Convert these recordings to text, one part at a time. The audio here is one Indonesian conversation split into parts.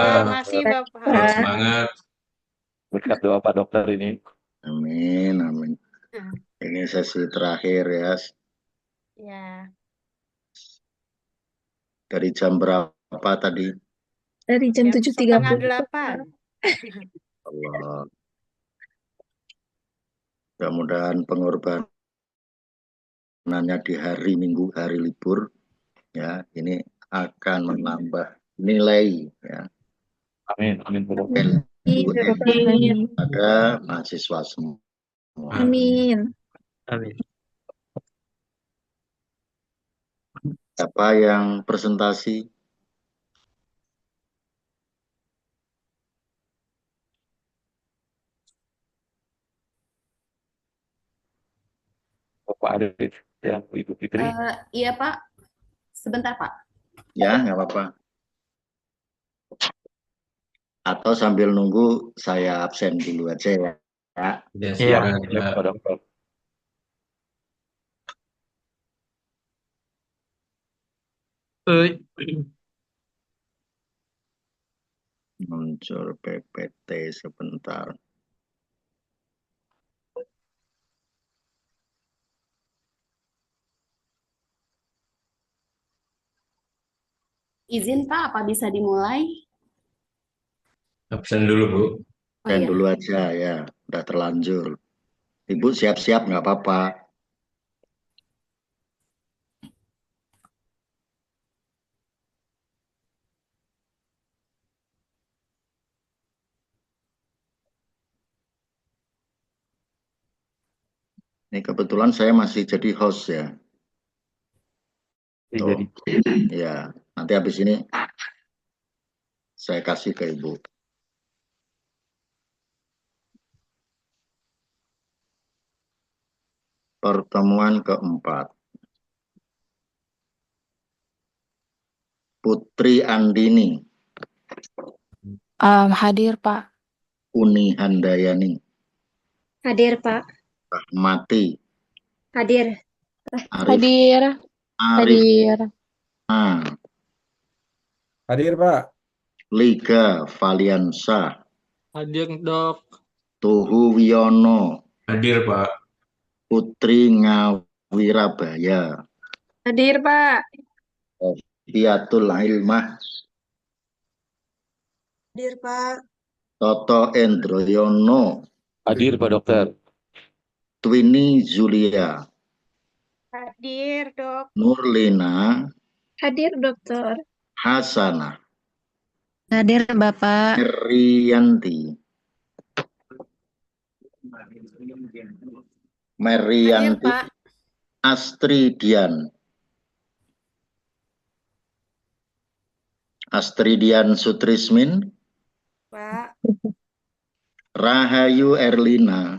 Terima Pak. kasih Tetap Bapak. semangat. Berkat doa Pak Dokter ini. Amin, amin. Nah, Ini sesi terakhir ya. ya, Dari jam berapa tadi? Dari jam jam setengah 7.30. delapan. Allah. Mudah-mudahan pengorbanannya di hari Minggu, hari libur, ya, ini akan menambah nilai, ya, Amin, amin Pak Dokter. ilmu pada mahasiswa semua. Amin. Amin. Siapa yang presentasi? Bapak Arif, ya, Ibu Fitri. Iya Pak, sebentar Pak. Ya, nggak apa-apa. Atau sambil nunggu saya absen dulu aja ya. Ya, Ya, silakan. ya Pak Dokter. Muncul PPT sebentar. Izin Pak, apa bisa dimulai? Absen dulu, Bu. Oh Dan iya. dulu aja ya, udah terlanjur. Ibu siap-siap nggak apa-apa. Ini kebetulan saya masih jadi host ya. Tuh. Jadi Ya, nanti habis ini saya kasih ke Ibu. Pertemuan keempat. Putri Andini, Hadir, Pak. Uni Handayani, Hadir, Pak. Rahmati, Hadir. Arif, Hadir. Arif, Hadir. Hadir, Pak. Liga Valiansa, Hadir, Dok. Tuhu Wiono, Hadir, Pak. Putri Ngawirabaya, Hadir, Pak. Fiatul Ilmah, Hadir, Pak. Toto Endroyono, hadir Pak Dokter. Twini Zulia, Hadir, Dok. Nurlina, Hadir, Dokter. Hasanah, Hadir, Bapak. Merianti, Hadir, Pak. Astridian Sutrismin, Pak. Rahayu Erlina,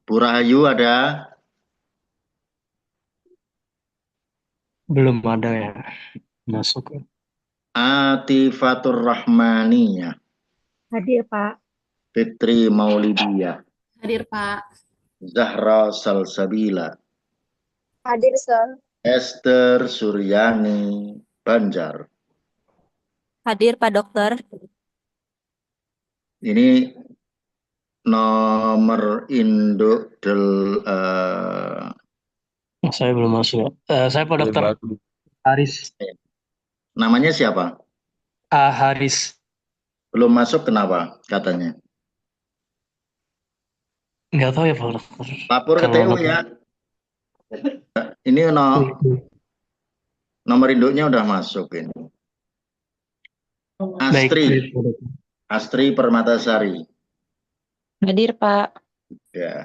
Bu Rahayu ada? Belum ada ya. Masuk. Atifatur Rahmaniyah, Hadir, Pak. Fitri Maulidiyah, Hadir Pak. Zahra Salsabila, Hadir, Sir. Esther Suryani Banjar. Hadir, Pak Dokter. Ini nomor induk Saya belum masuk. Saya Pak Dokter Baru. Haris. namanya siapa? Haris. Belum masuk kenapa katanya? Nggak tahu ya Pak Dokter. Lapor ke Kalau TU ya. Ini nomor induknya udah masuk ini. Baik. Astri, Astri Permatasari. Hadir, Pak. Ya.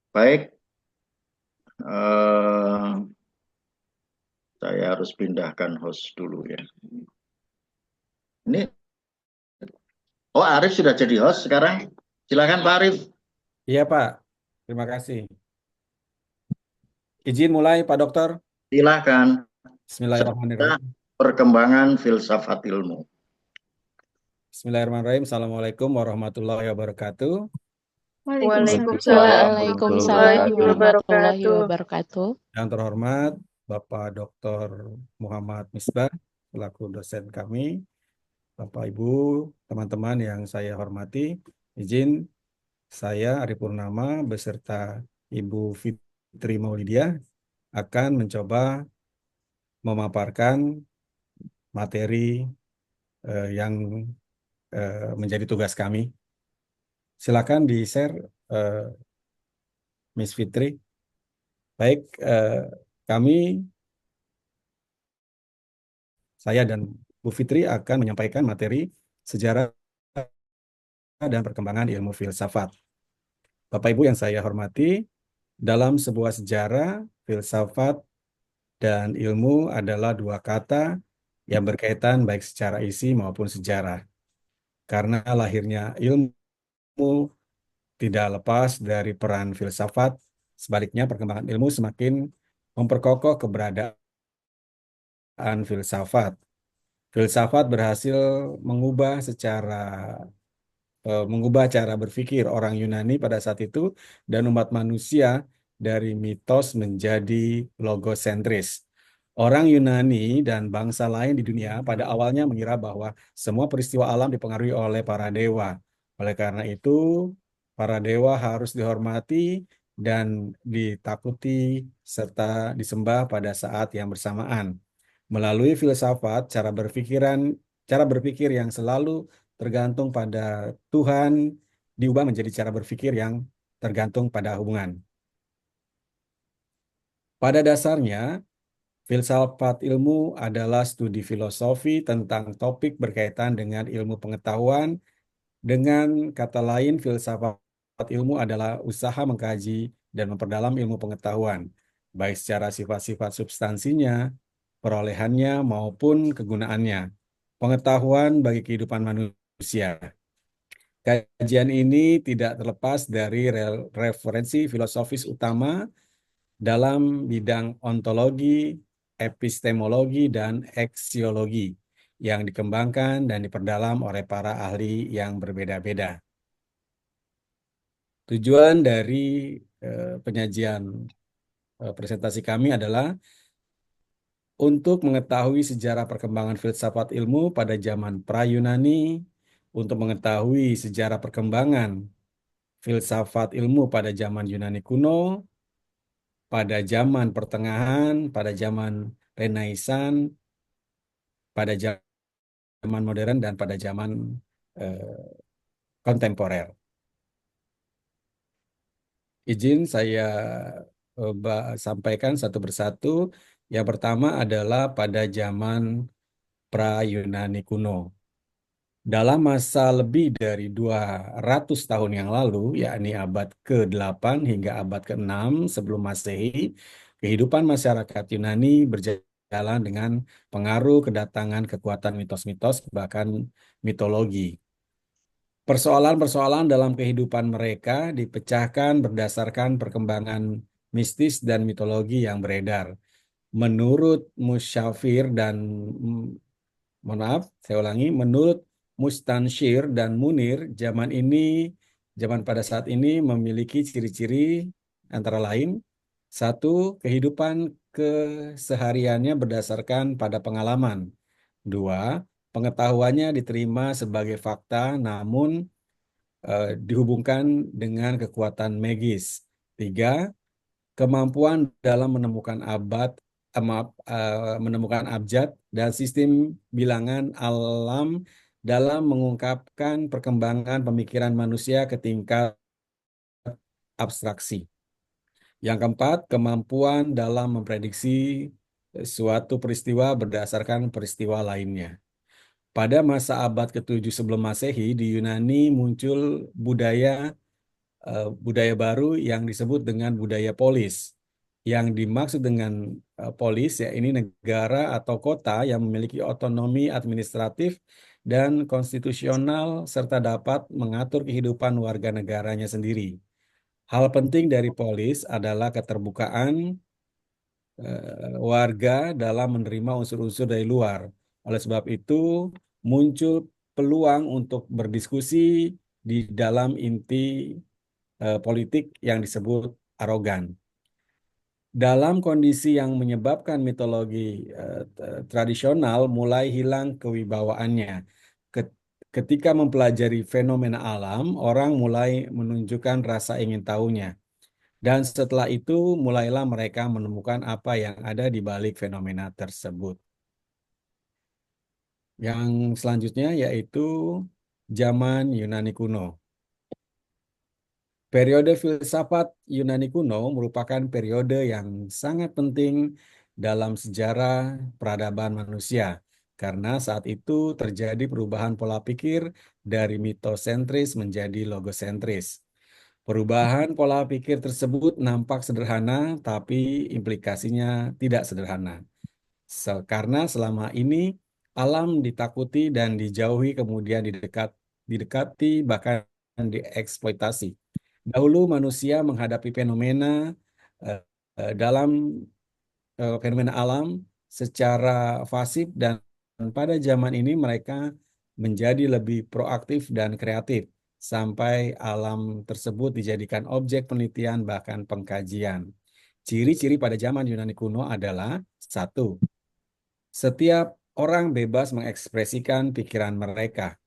Baik. Saya harus pindahkan host dulu ya. Ini. Oh, Arif sudah jadi host sekarang. Silakan Pak Arif. Iya, Pak. Terima kasih. Izin mulai, Pak Dokter. Silakan. Bismillahirrahmanirrahim. Perkembangan filsafat ilmu. Bismillahirrahmanirrahim. Assalamualaikum warahmatullahi wabarakatuh. Waalaikumsalam Waalaikumsalam warahmatullahi warahmatullahi wabarakatuh. wabarakatuh. Yang terhormat Bapak Dr. Muhammad Misbah selaku dosen kami, Bapak Ibu, teman-teman yang saya hormati, izin saya Ari Purnama beserta Ibu Fitri Maulidia akan mencoba memaparkan materi yang menjadi tugas kami. Silakan di-share Miss Fitri. Baik, kami, saya dan Bu Fitri akan menyampaikan materi sejarah dan perkembangan ilmu filsafat. Bapak Ibu yang saya hormati, dalam sebuah sejarah, filsafat dan ilmu adalah dua kata yang berkaitan baik secara isi maupun sejarah. Karena lahirnya ilmu tidak lepas dari peran filsafat, sebaliknya perkembangan ilmu semakin memperkokoh keberadaan filsafat. Filsafat berhasil mengubah cara berpikir orang Yunani pada saat itu dan umat manusia dari mitos menjadi logosentris. Orang Yunani dan bangsa lain di dunia pada awalnya mengira bahwa semua peristiwa alam dipengaruhi oleh para dewa. Oleh karena itu, para dewa harus dihormati dan ditakuti serta disembah pada saat yang bersamaan. Melalui filsafat, cara berpikir yang selalu tergantung pada Tuhan diubah menjadi cara berpikir yang tergantung pada hubungan. Pada dasarnya, filsafat ilmu adalah studi filosofi tentang topik berkaitan dengan ilmu pengetahuan. Dengan kata lain, filsafat ilmu adalah usaha mengkaji dan memperdalam ilmu pengetahuan, baik secara sifat-sifat substansinya, perolehannya, maupun kegunaannya. Pengetahuan bagi kehidupan manusia. Kajian ini tidak terlepas dari referensi filosofis utama dalam bidang ontologi, epistemologi, dan eksiologi yang dikembangkan dan diperdalam oleh para ahli yang berbeda-beda. Tujuan dari penyajian presentasi kami adalah untuk mengetahui sejarah perkembangan filsafat ilmu pada zaman pra-Yunani, untuk mengetahui sejarah perkembangan filsafat ilmu pada zaman Yunani kuno, pada zaman pertengahan, pada zaman Renaisan, pada zaman modern, dan pada zaman kontemporer. Izin saya sampaikan satu persatu. Yang pertama adalah pada zaman pra-Yunani kuno. Dalam masa lebih dari 200 tahun yang lalu, yakni abad ke-8 hingga abad ke-6 sebelum Masehi, kehidupan masyarakat Yunani berjalan dengan pengaruh kedatangan kekuatan mitos-mitos, bahkan mitologi. Persoalan-persoalan dalam kehidupan mereka dipecahkan berdasarkan perkembangan mistis dan mitologi yang beredar. Menurut Musyafir dan menurut Mustansyir dan Munir, zaman pada saat ini memiliki ciri-ciri antara lain: satu, kehidupan kesehariannya berdasarkan pada pengalaman. Dua, pengetahuannya diterima sebagai fakta, namun dihubungkan dengan kekuatan magis. Tiga, kemampuan dalam menemukan abjad dan sistem bilangan alam dalam mengungkapkan perkembangan pemikiran manusia ke tingkat abstraksi. Yang keempat, kemampuan dalam memprediksi suatu peristiwa berdasarkan peristiwa lainnya. Pada masa abad ke-7 sebelum Masehi, di Yunani muncul budaya baru yang disebut dengan budaya polis. Yang dimaksud dengan polis, ya ini negara atau kota yang memiliki otonomi administratif dan konstitusional serta dapat mengatur kehidupan warga negaranya sendiri. Hal penting dari polis adalah keterbukaan warga dalam menerima unsur-unsur dari luar. Oleh sebab itu, muncul peluang untuk berdiskusi di dalam inti politik yang disebut arogan. Dalam kondisi yang menyebabkan mitologi tradisional mulai hilang kewibawaannya. Ketika mempelajari fenomena alam, orang mulai menunjukkan rasa ingin tahunya. Dan setelah itu mulailah mereka menemukan apa yang ada di balik fenomena tersebut. Yang selanjutnya yaitu zaman Yunani kuno. Periode filsafat Yunani kuno merupakan periode yang sangat penting dalam sejarah peradaban manusia, karena saat itu terjadi perubahan pola pikir dari mitosentris menjadi logosentris. Perubahan pola pikir tersebut nampak sederhana, tapi implikasinya tidak sederhana. Karena selama ini alam ditakuti dan dijauhi, kemudian didekati, bahkan dieksploitasi. Dahulu manusia menghadapi eh, dalam fenomena alam secara pasif, dan pada zaman ini mereka menjadi lebih proaktif dan kreatif sampai alam tersebut dijadikan objek penelitian bahkan pengkajian. Ciri-ciri pada zaman Yunani kuno adalah: satu, setiap orang bebas mengekspresikan pikiran mereka.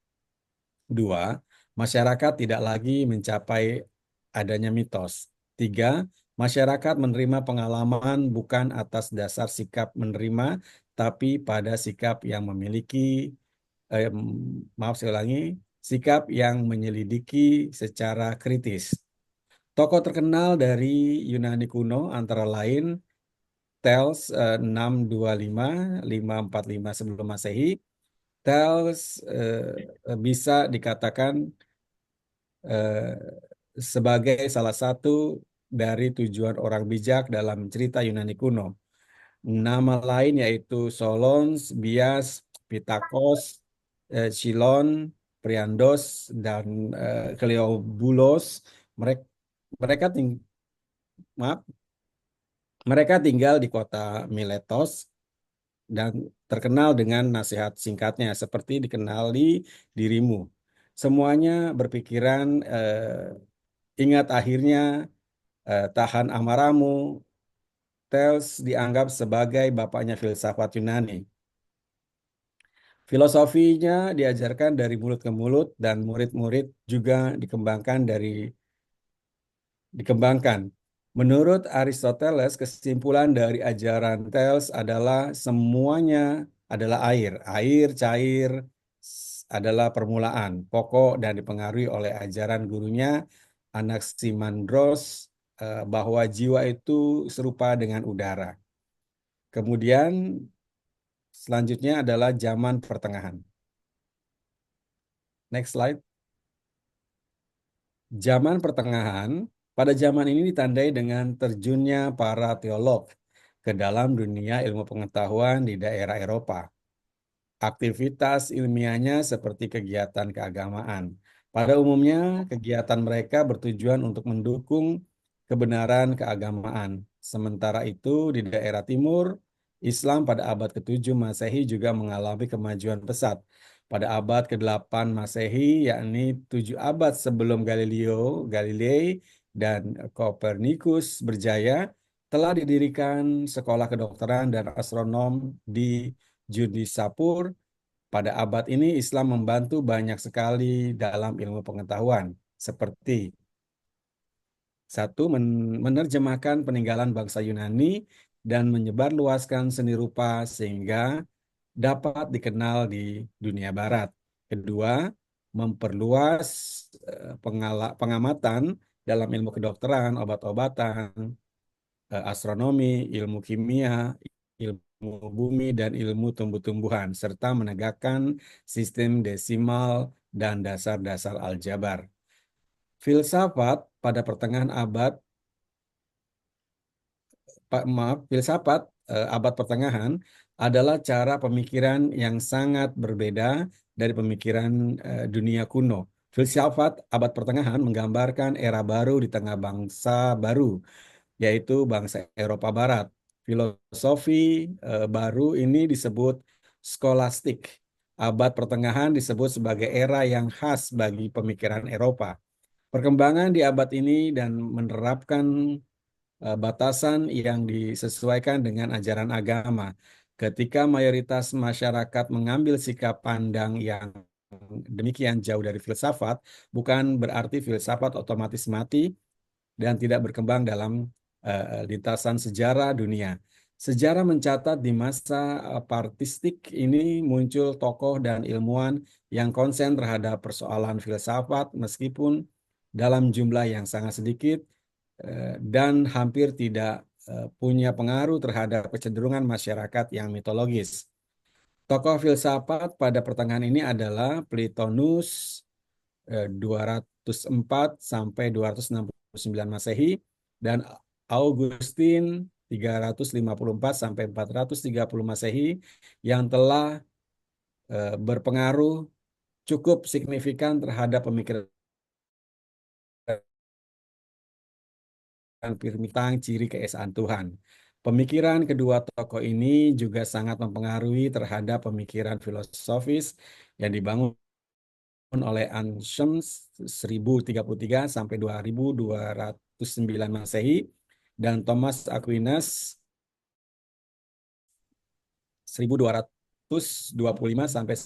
Dua, masyarakat tidak lagi mencapai adanya mitos. Tiga, masyarakat menerima pengalaman bukan atas dasar sikap menerima, tapi pada sikap yang memiliki, saya ulangi, sikap yang menyelidiki secara kritis. Tokoh terkenal dari Yunani kuno antara lain Thales 625-545 sebelum Masehi. Thales bisa dikatakan sebagai salah satu dari tujuan orang bijak dalam cerita Yunani kuno. Nama lain yaitu Solons, Bias, Pitakos, Chilon, Priandos, dan Cleobulos. Mereka, mereka, ting maaf, mereka tinggal di kota Miletos dan terkenal dengan nasihat singkatnya seperti dikenali dirimu. Semuanya berpikiran ingat akhirnya, tahan amarahmu. Thales dianggap sebagai bapaknya filsafat Yunani. Filosofinya diajarkan dari mulut ke mulut dan murid-murid juga dikembangkan. Menurut Aristoteles, kesimpulan dari ajaran Thales adalah semuanya adalah air. Air cair adalah permulaan, pokok, dan dipengaruhi oleh ajaran gurunya Anaximandros bahwa jiwa itu serupa dengan udara. Kemudian selanjutnya adalah zaman pertengahan. Next slide. Zaman pertengahan, pada zaman ini ditandai dengan terjunnya para teolog ke dalam dunia ilmu pengetahuan di daerah Eropa. Aktivitas ilmiahnya seperti kegiatan keagamaan. Pada umumnya, kegiatan mereka bertujuan untuk mendukung kebenaran keagamaan. Sementara itu, di daerah timur, Islam pada abad ke-7 Masehi juga mengalami kemajuan pesat. Pada abad ke-8 Masehi, yakni 7 abad sebelum Galileo Galilei dan Kopernikus berjaya, telah didirikan sekolah kedokteran dan astronom di Judisapur. Pada abad ini Islam membantu banyak sekali dalam ilmu pengetahuan, seperti: satu, menerjemahkan peninggalan bangsa Yunani dan menyebarluaskan seni rupa sehingga dapat dikenal di dunia barat. Kedua, memperluas pengamatan dalam ilmu kedokteran, obat-obatan, astronomi, ilmu kimia, ilmu bumi, dan ilmu tumbuh-tumbuhan, serta menegakkan sistem desimal dan dasar-dasar aljabar. Filsafat pada pertengahan filsafat abad pertengahan adalah cara pemikiran yang sangat berbeda dari pemikiran dunia kuno. Filsafat abad pertengahan menggambarkan era baru di tengah bangsa baru, yaitu bangsa Eropa Barat. Filosofi baru ini disebut skolastik. Abad pertengahan disebut sebagai era yang khas bagi pemikiran Eropa. Perkembangan di abad ini dan menerapkan batasan yang disesuaikan dengan ajaran agama. Ketika mayoritas masyarakat mengambil sikap pandang yang demikian jauh dari filsafat, bukan berarti filsafat otomatis mati dan tidak berkembang dalam lintasan sejarah dunia. Sejarah mencatat di masa apartistik ini muncul tokoh dan ilmuwan yang konsen terhadap persoalan filsafat meskipun dalam jumlah yang sangat sedikit dan hampir tidak punya pengaruh terhadap kecenderungan masyarakat yang mitologis. Tokoh filsafat pada pertengahan ini adalah Plotinus 204 sampai 269 Masehi dan Augustine 354 sampai 430 Masehi yang telah berpengaruh cukup signifikan terhadap pemikiran tentang ciri keesaan Tuhan. Pemikiran kedua tokoh ini juga sangat mempengaruhi terhadap pemikiran filosofis yang dibangun oleh Anselm 1033 sampai 2209 Masehi dan Thomas Aquinas 1225 sampai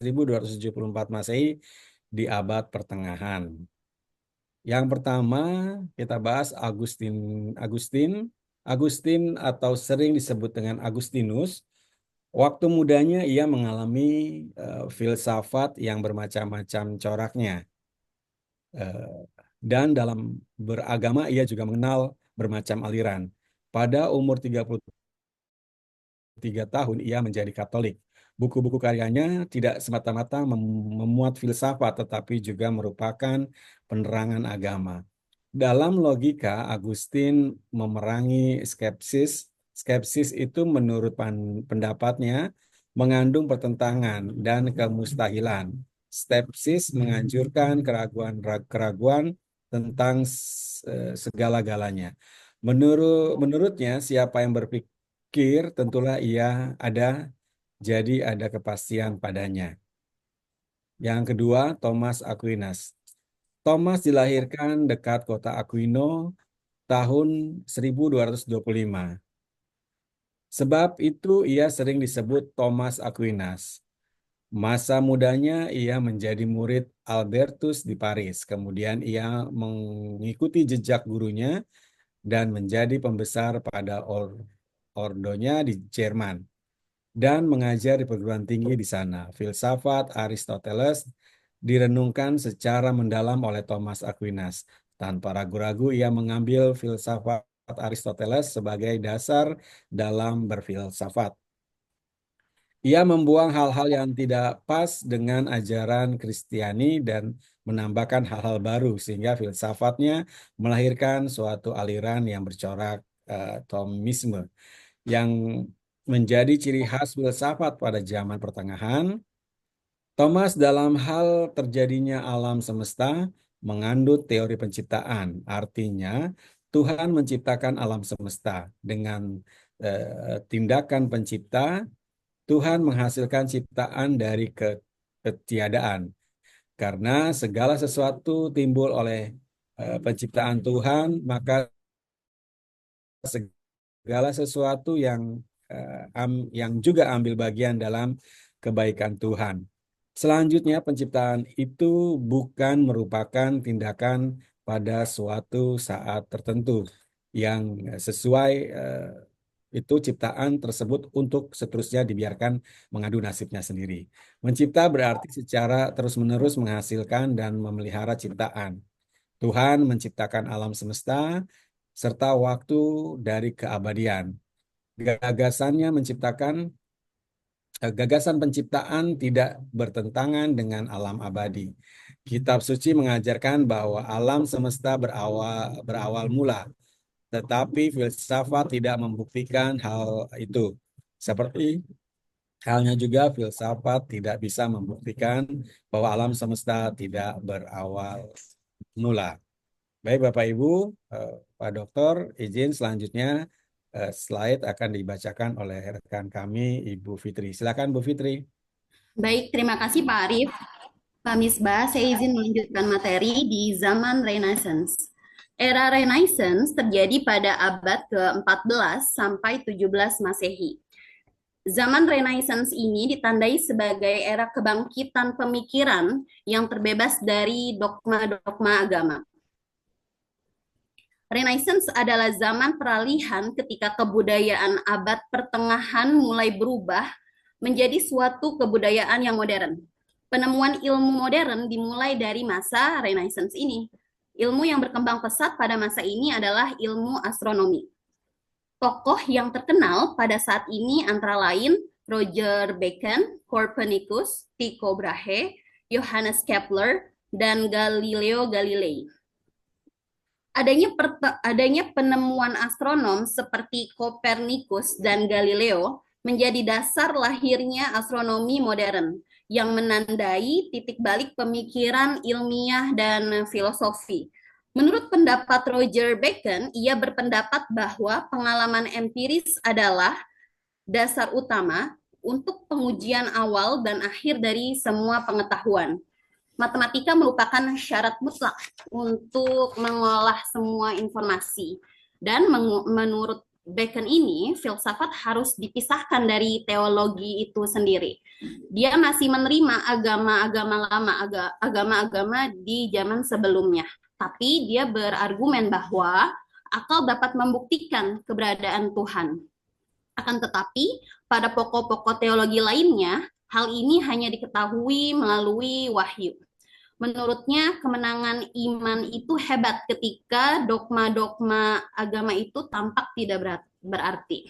1274 Masehi di abad pertengahan. Yang pertama kita bahas Agustin atau sering disebut dengan Agustinus. Waktu mudanya ia mengalami filsafat yang bermacam-macam coraknya. Dan dalam beragama ia juga mengenal bermacam aliran. Pada umur 33 tahun ia menjadi Katolik. Buku-buku karyanya tidak semata-mata memuat filsafat tetapi juga merupakan penerangan agama. Dalam logika, Agustin memerangi skepsis. Skepsis itu menurut pendapatnya mengandung pertentangan dan kemustahilan. Skepsis menganjurkan keraguan-keraguan tentang segala-galanya. Menurutnya, siapa yang berpikir tentulah ia ada, jadi ada kepastian padanya. Yang kedua, Thomas Aquinas. Thomas dilahirkan dekat kota Aquino tahun 1225. Sebab itu ia sering disebut Thomas Aquinas. Masa mudanya ia menjadi murid Albertus di Paris. Kemudian ia mengikuti jejak gurunya dan menjadi pembesar pada ordonya di Jerman dan mengajar di perguruan tinggi di sana. Filsafat Aristoteles direnungkan secara mendalam oleh Thomas Aquinas. Tanpa ragu-ragu ia mengambil filsafat Aristoteles sebagai dasar dalam berfilsafat. Ia membuang hal-hal yang tidak pas dengan ajaran Kristiani dan menambahkan hal-hal baru sehingga filsafatnya melahirkan suatu aliran yang bercorak Thomisme yang menjadi ciri khas filsafat pada zaman pertengahan. Thomas dalam hal terjadinya alam semesta mengandung teori penciptaan. Artinya Tuhan menciptakan alam semesta dengan tindakan pencipta. Tuhan menghasilkan ciptaan dari ketiadaan. Karena segala sesuatu timbul oleh penciptaan Tuhan, maka segala sesuatu yang juga ambil bagian dalam kebaikan Tuhan. Selanjutnya, penciptaan itu bukan merupakan tindakan pada suatu saat tertentu yang sesuai itu ciptaan tersebut untuk seterusnya dibiarkan mengadu nasibnya sendiri. Mencipta berarti secara terus-menerus menghasilkan dan memelihara ciptaan. Tuhan menciptakan alam semesta serta waktu dari keabadian. Gagasan penciptaan tidak bertentangan dengan alam abadi. Kitab suci mengajarkan bahwa alam semesta berawal mula, tetapi filsafat tidak membuktikan hal itu. Seperti halnya juga filsafat tidak bisa membuktikan bahwa alam semesta tidak berawal mula. Baik Bapak Ibu, Pak Dokter, izin selanjutnya slide akan dibacakan oleh rekan kami Ibu Fitri. Silakan Bu Fitri. Baik, terima kasih Pak Arief. Pak Misbah, saya izin melanjutkan materi di zaman Renaissance. Era Renaissance terjadi pada abad ke-14 sampai 17 Masehi. Zaman Renaissance ini ditandai sebagai era kebangkitan pemikiran yang terbebas dari dogma-dogma agama. Renaissance adalah zaman peralihan ketika kebudayaan abad pertengahan mulai berubah menjadi suatu kebudayaan yang modern. Penemuan ilmu modern dimulai dari masa Renaissance ini. Ilmu yang berkembang pesat pada masa ini adalah ilmu astronomi. Tokoh yang terkenal pada saat ini antara lain Roger Bacon, Copernicus, Tycho Brahe, Johannes Kepler, dan Galileo Galilei. Adanya penemuan astronom seperti Copernicus dan Galileo menjadi dasar lahirnya astronomi modern yang menandai titik balik pemikiran ilmiah dan filosofi. Menurut pendapat Roger Bacon, ia berpendapat bahwa pengalaman empiris adalah dasar utama untuk pengujian awal dan akhir dari semua pengetahuan. Matematika merupakan syarat mutlak untuk mengolah semua informasi. Dan menurut Bacon ini, filsafat harus dipisahkan dari teologi itu sendiri. Dia masih menerima agama-agama lama, agama-agama di zaman sebelumnya. Tapi dia berargumen bahwa akal dapat membuktikan keberadaan Tuhan. Akan tetapi, pada pokok-pokok teologi lainnya, hal ini hanya diketahui melalui wahyu. Menurutnya, kemenangan iman itu hebat ketika dogma-dogma agama itu tampak tidak berarti.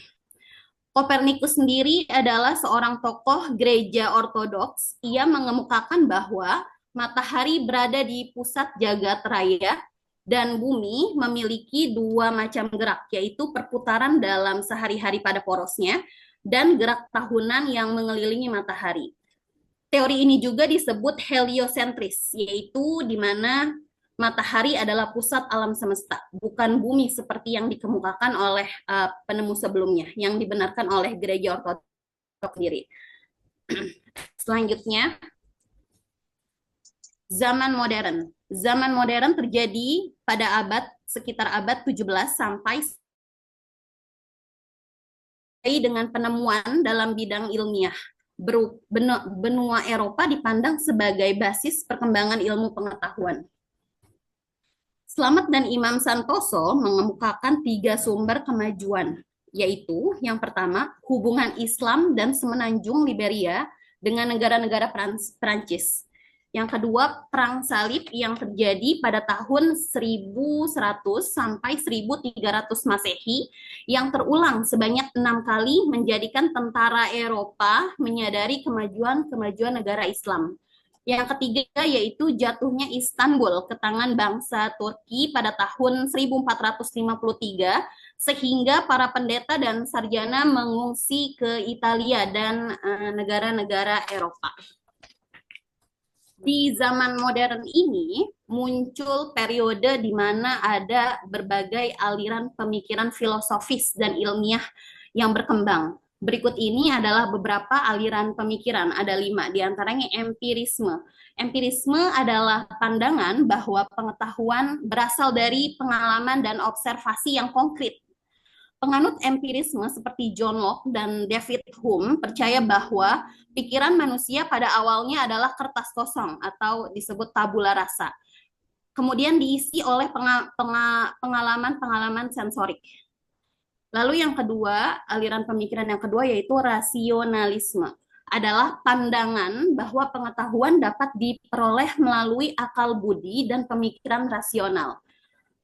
Kopernikus sendiri adalah seorang tokoh gereja ortodoks. Ia mengemukakan bahwa matahari berada di pusat jagat raya dan bumi memiliki dua macam gerak, yaitu perputaran dalam sehari-hari pada porosnya dan gerak tahunan yang mengelilingi matahari. Teori ini juga disebut heliosentris, yaitu di mana matahari adalah pusat alam semesta, bukan bumi seperti yang dikemukakan oleh penemu sebelumnya, yang dibenarkan oleh gereja ortodoks sendiri. Selanjutnya, zaman modern. Zaman modern terjadi pada sekitar abad 17 sampai dengan penemuan dalam bidang ilmiah. Benua Eropa dipandang sebagai basis perkembangan ilmu pengetahuan. Slamet dan Imam Santoso mengemukakan 3 sumber kemajuan, yaitu yang pertama, hubungan Islam dan semenanjung Liberia dengan negara-negara Prancis. Yang kedua, perang salib yang terjadi pada tahun 1100 sampai 1300 Masehi yang terulang sebanyak 6 kali menjadikan tentara Eropa menyadari kemajuan negara Islam. Yang ketiga yaitu jatuhnya Istanbul ke tangan bangsa Turki pada tahun 1453 sehingga para pendeta dan sarjana mengungsi ke Italia dan negara-negara Eropa. Di zaman modern ini muncul periode di mana ada berbagai aliran pemikiran filosofis dan ilmiah yang berkembang. Berikut ini adalah beberapa aliran pemikiran, ada 5, diantaranya empirisme. Empirisme adalah pandangan bahwa pengetahuan berasal dari pengalaman dan observasi yang konkret. Penganut empirisme seperti John Locke dan David Hume percaya bahwa pikiran manusia pada awalnya adalah kertas kosong atau disebut tabula rasa. Kemudian diisi oleh pengalaman-pengalaman sensorik. Lalu yang kedua, aliran pemikiran yang kedua yaitu rasionalisme. Adalah pandangan bahwa pengetahuan dapat diperoleh melalui akal budi dan pemikiran rasional.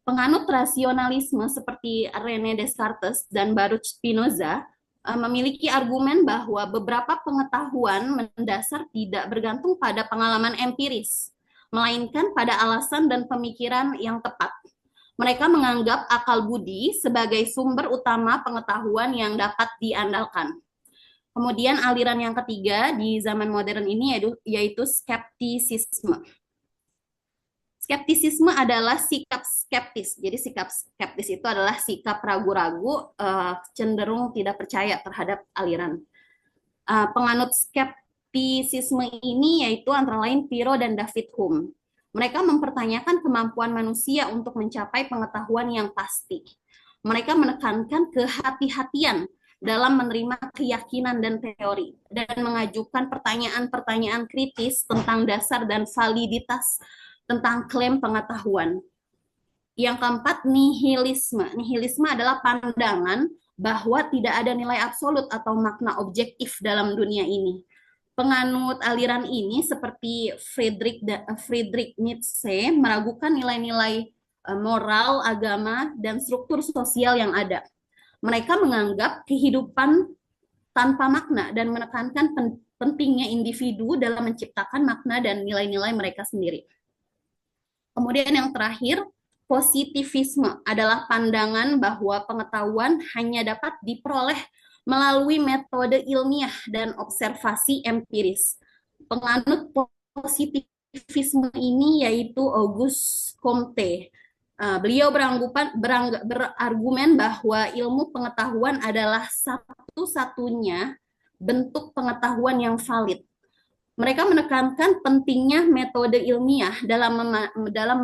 Penganut rasionalisme seperti René Descartes dan Baruch Spinoza memiliki argumen bahwa beberapa pengetahuan mendasar tidak bergantung pada pengalaman empiris, melainkan pada alasan dan pemikiran yang tepat. Mereka menganggap akal budi sebagai sumber utama pengetahuan yang dapat diandalkan. Kemudian aliran yang ketiga di zaman modern ini yaitu skeptisisme. Skeptisisme adalah sikap skeptis. Jadi sikap skeptis itu adalah sikap cenderung tidak percaya terhadap aliran. Penganut skeptisisme ini yaitu antara lain Piro dan David Hume. Mereka mempertanyakan kemampuan manusia untuk mencapai pengetahuan yang pasti. Mereka menekankan kehati-hatian dalam menerima keyakinan dan teori, dan mengajukan pertanyaan-pertanyaan kritis tentang dasar dan validitas tentang klaim pengetahuan. Yang keempat, nihilisme. Nihilisme adalah pandangan bahwa tidak ada nilai absolut atau makna objektif dalam dunia ini. Penganut aliran ini seperti Friedrich Nietzsche meragukan nilai-nilai moral, agama, dan struktur sosial yang ada. Mereka menganggap kehidupan tanpa makna dan menekankan pentingnya individu dalam menciptakan makna dan nilai-nilai mereka sendiri. Kemudian yang terakhir, positivisme adalah pandangan bahwa pengetahuan hanya dapat diperoleh melalui metode ilmiah dan observasi empiris. Penganut positivisme ini yaitu Auguste Comte. Beliau berargumen bahwa ilmu pengetahuan adalah satu-satunya bentuk pengetahuan yang valid. Mereka menekankan pentingnya metode ilmiah dalam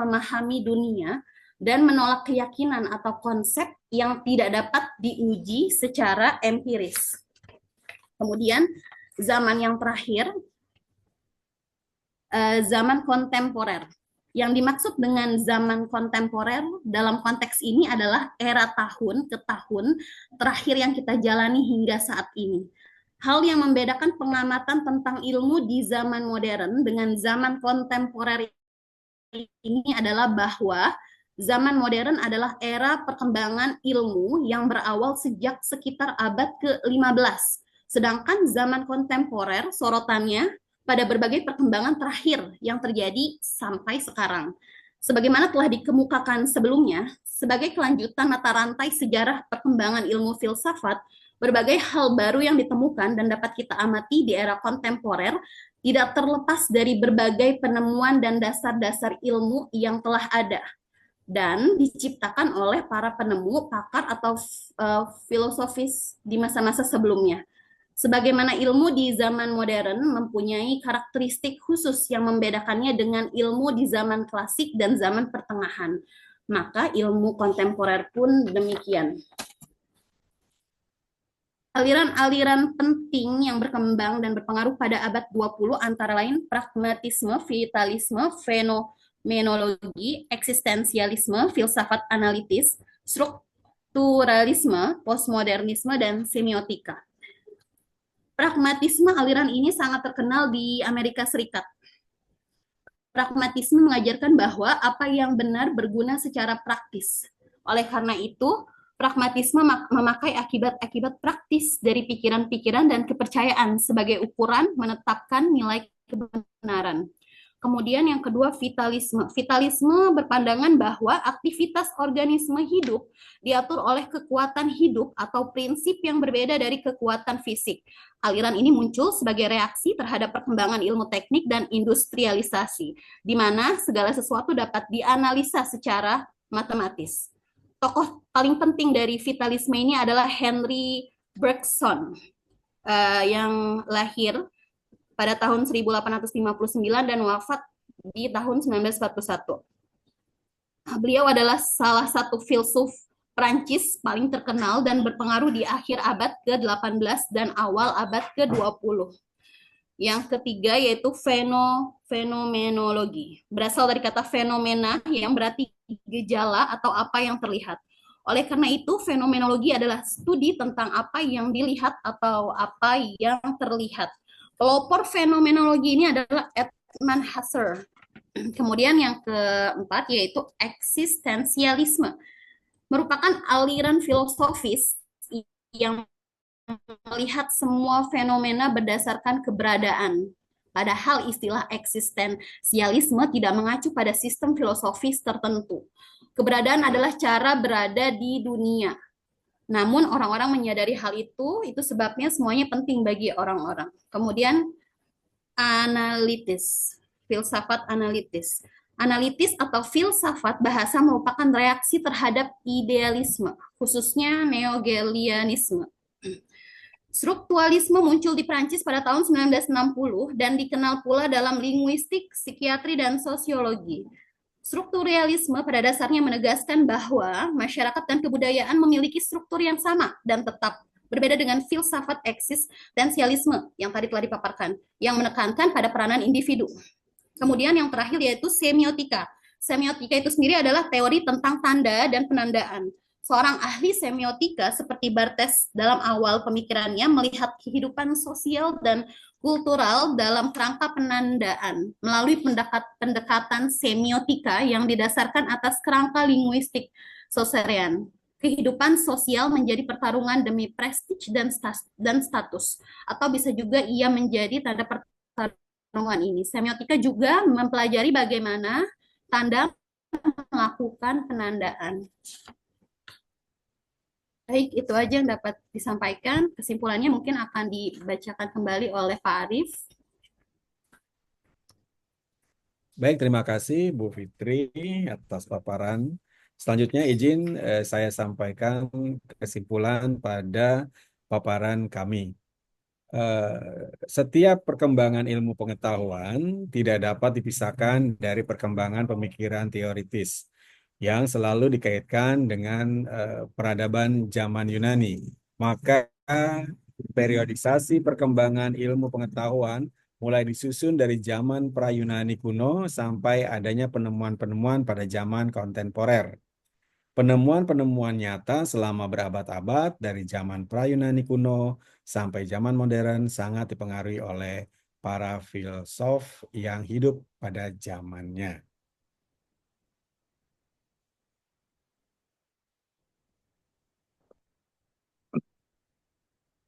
memahami dunia dan menolak keyakinan atau konsep yang tidak dapat diuji secara empiris. Kemudian zaman yang terakhir, zaman kontemporer. Yang dimaksud dengan zaman kontemporer dalam konteks ini adalah era tahun ke tahun terakhir yang kita jalani hingga saat ini. Hal yang membedakan pengamatan tentang ilmu di zaman modern dengan zaman kontemporer ini adalah bahwa zaman modern adalah era perkembangan ilmu yang berawal sejak sekitar abad ke-15. Sedangkan zaman kontemporer sorotannya pada berbagai perkembangan terakhir yang terjadi sampai sekarang. Sebagaimana telah dikemukakan sebelumnya, sebagai kelanjutan mata rantai sejarah perkembangan ilmu filsafat, berbagai hal baru yang ditemukan dan dapat kita amati di era kontemporer tidak terlepas dari berbagai penemuan dan dasar-dasar ilmu yang telah ada dan diciptakan oleh para penemu, pakar, atau filosofis di masa-masa sebelumnya. Sebagaimana ilmu di zaman modern mempunyai karakteristik khusus yang membedakannya dengan ilmu di zaman klasik dan zaman pertengahan, maka ilmu kontemporer pun demikian. Aliran-aliran penting yang berkembang dan berpengaruh pada abad 20 antara lain pragmatisme, vitalisme, fenomenologi, eksistensialisme, filsafat analitis, strukturalisme, postmodernisme, dan semiotika. Pragmatisme aliran ini sangat terkenal di Amerika Serikat. Pragmatisme mengajarkan bahwa apa yang benar berguna secara praktis. Oleh karena itu, pragmatisme memakai akibat-akibat praktis dari pikiran-pikiran dan kepercayaan sebagai ukuran menetapkan nilai kebenaran. Kemudian yang kedua, vitalisme. Vitalisme berpandangan bahwa aktivitas organisme hidup diatur oleh kekuatan hidup atau prinsip yang berbeda dari kekuatan fisik. Aliran ini muncul sebagai reaksi terhadap perkembangan ilmu teknik dan industrialisasi, di mana segala sesuatu dapat dianalisa secara matematis. Tokoh paling penting dari vitalisme ini adalah Henry Bergson, yang lahir pada tahun 1859 dan wafat di tahun 1941. Beliau adalah salah satu filsuf Prancis paling terkenal dan berpengaruh di akhir abad ke-18 dan awal abad ke-20. Yang ketiga yaitu fenomenologi. Berasal dari kata fenomena yang berarti gejala atau apa yang terlihat. Oleh karena itu, fenomenologi adalah studi tentang apa yang dilihat atau apa yang terlihat. Pelopor fenomenologi ini adalah Edmund Husserl. Kemudian yang keempat yaitu eksistensialisme. Merupakan aliran filosofis yang melihat semua fenomena berdasarkan keberadaan. Padahal istilah eksistensialisme tidak mengacu pada sistem filosofis tertentu. Keberadaan adalah cara berada di dunia. Namun orang-orang menyadari hal itu sebabnya semuanya penting bagi orang-orang. Kemudian analitis, filsafat analitis. Analitis atau filsafat bahasa merupakan reaksi terhadap idealisme, khususnya neogelianisme. Strukturalisme muncul di Prancis pada tahun 1960 dan dikenal pula dalam linguistik, psikiatri, dan sosiologi. Strukturalisme pada dasarnya menegaskan bahwa masyarakat dan kebudayaan memiliki struktur yang sama dan tetap, berbeda dengan filsafat eksistensialisme yang tadi telah dipaparkan, yang menekankan pada peranan individu. Kemudian yang terakhir yaitu semiotika. Semiotika itu sendiri adalah teori tentang tanda dan penandaan. Seorang ahli semiotika seperti Barthes dalam awal pemikirannya melihat kehidupan sosial dan kultural dalam kerangka penandaan melalui pendekatan semiotika yang didasarkan atas kerangka linguistik Saussurean. Kehidupan sosial menjadi pertarungan demi prestige dan status, atau bisa juga ia menjadi tanda pertarungan ini. Semiotika juga mempelajari bagaimana tanda melakukan penandaan. Baik, itu aja yang dapat disampaikan. Kesimpulannya mungkin akan dibacakan kembali oleh Pak Arief. Baik, terima kasih Bu Fitri atas paparan. Selanjutnya izin saya sampaikan kesimpulan pada paparan kami. Setiap perkembangan ilmu pengetahuan tidak dapat dipisahkan dari perkembangan pemikiran teoritis yang selalu dikaitkan dengan peradaban zaman Yunani. Maka periodisasi perkembangan ilmu pengetahuan mulai disusun dari zaman pra-Yunani kuno sampai adanya penemuan-penemuan pada zaman kontemporer. Penemuan-penemuan nyata selama berabad-abad dari zaman pra-Yunani kuno sampai zaman modern sangat dipengaruhi oleh para filsuf yang hidup pada zamannya.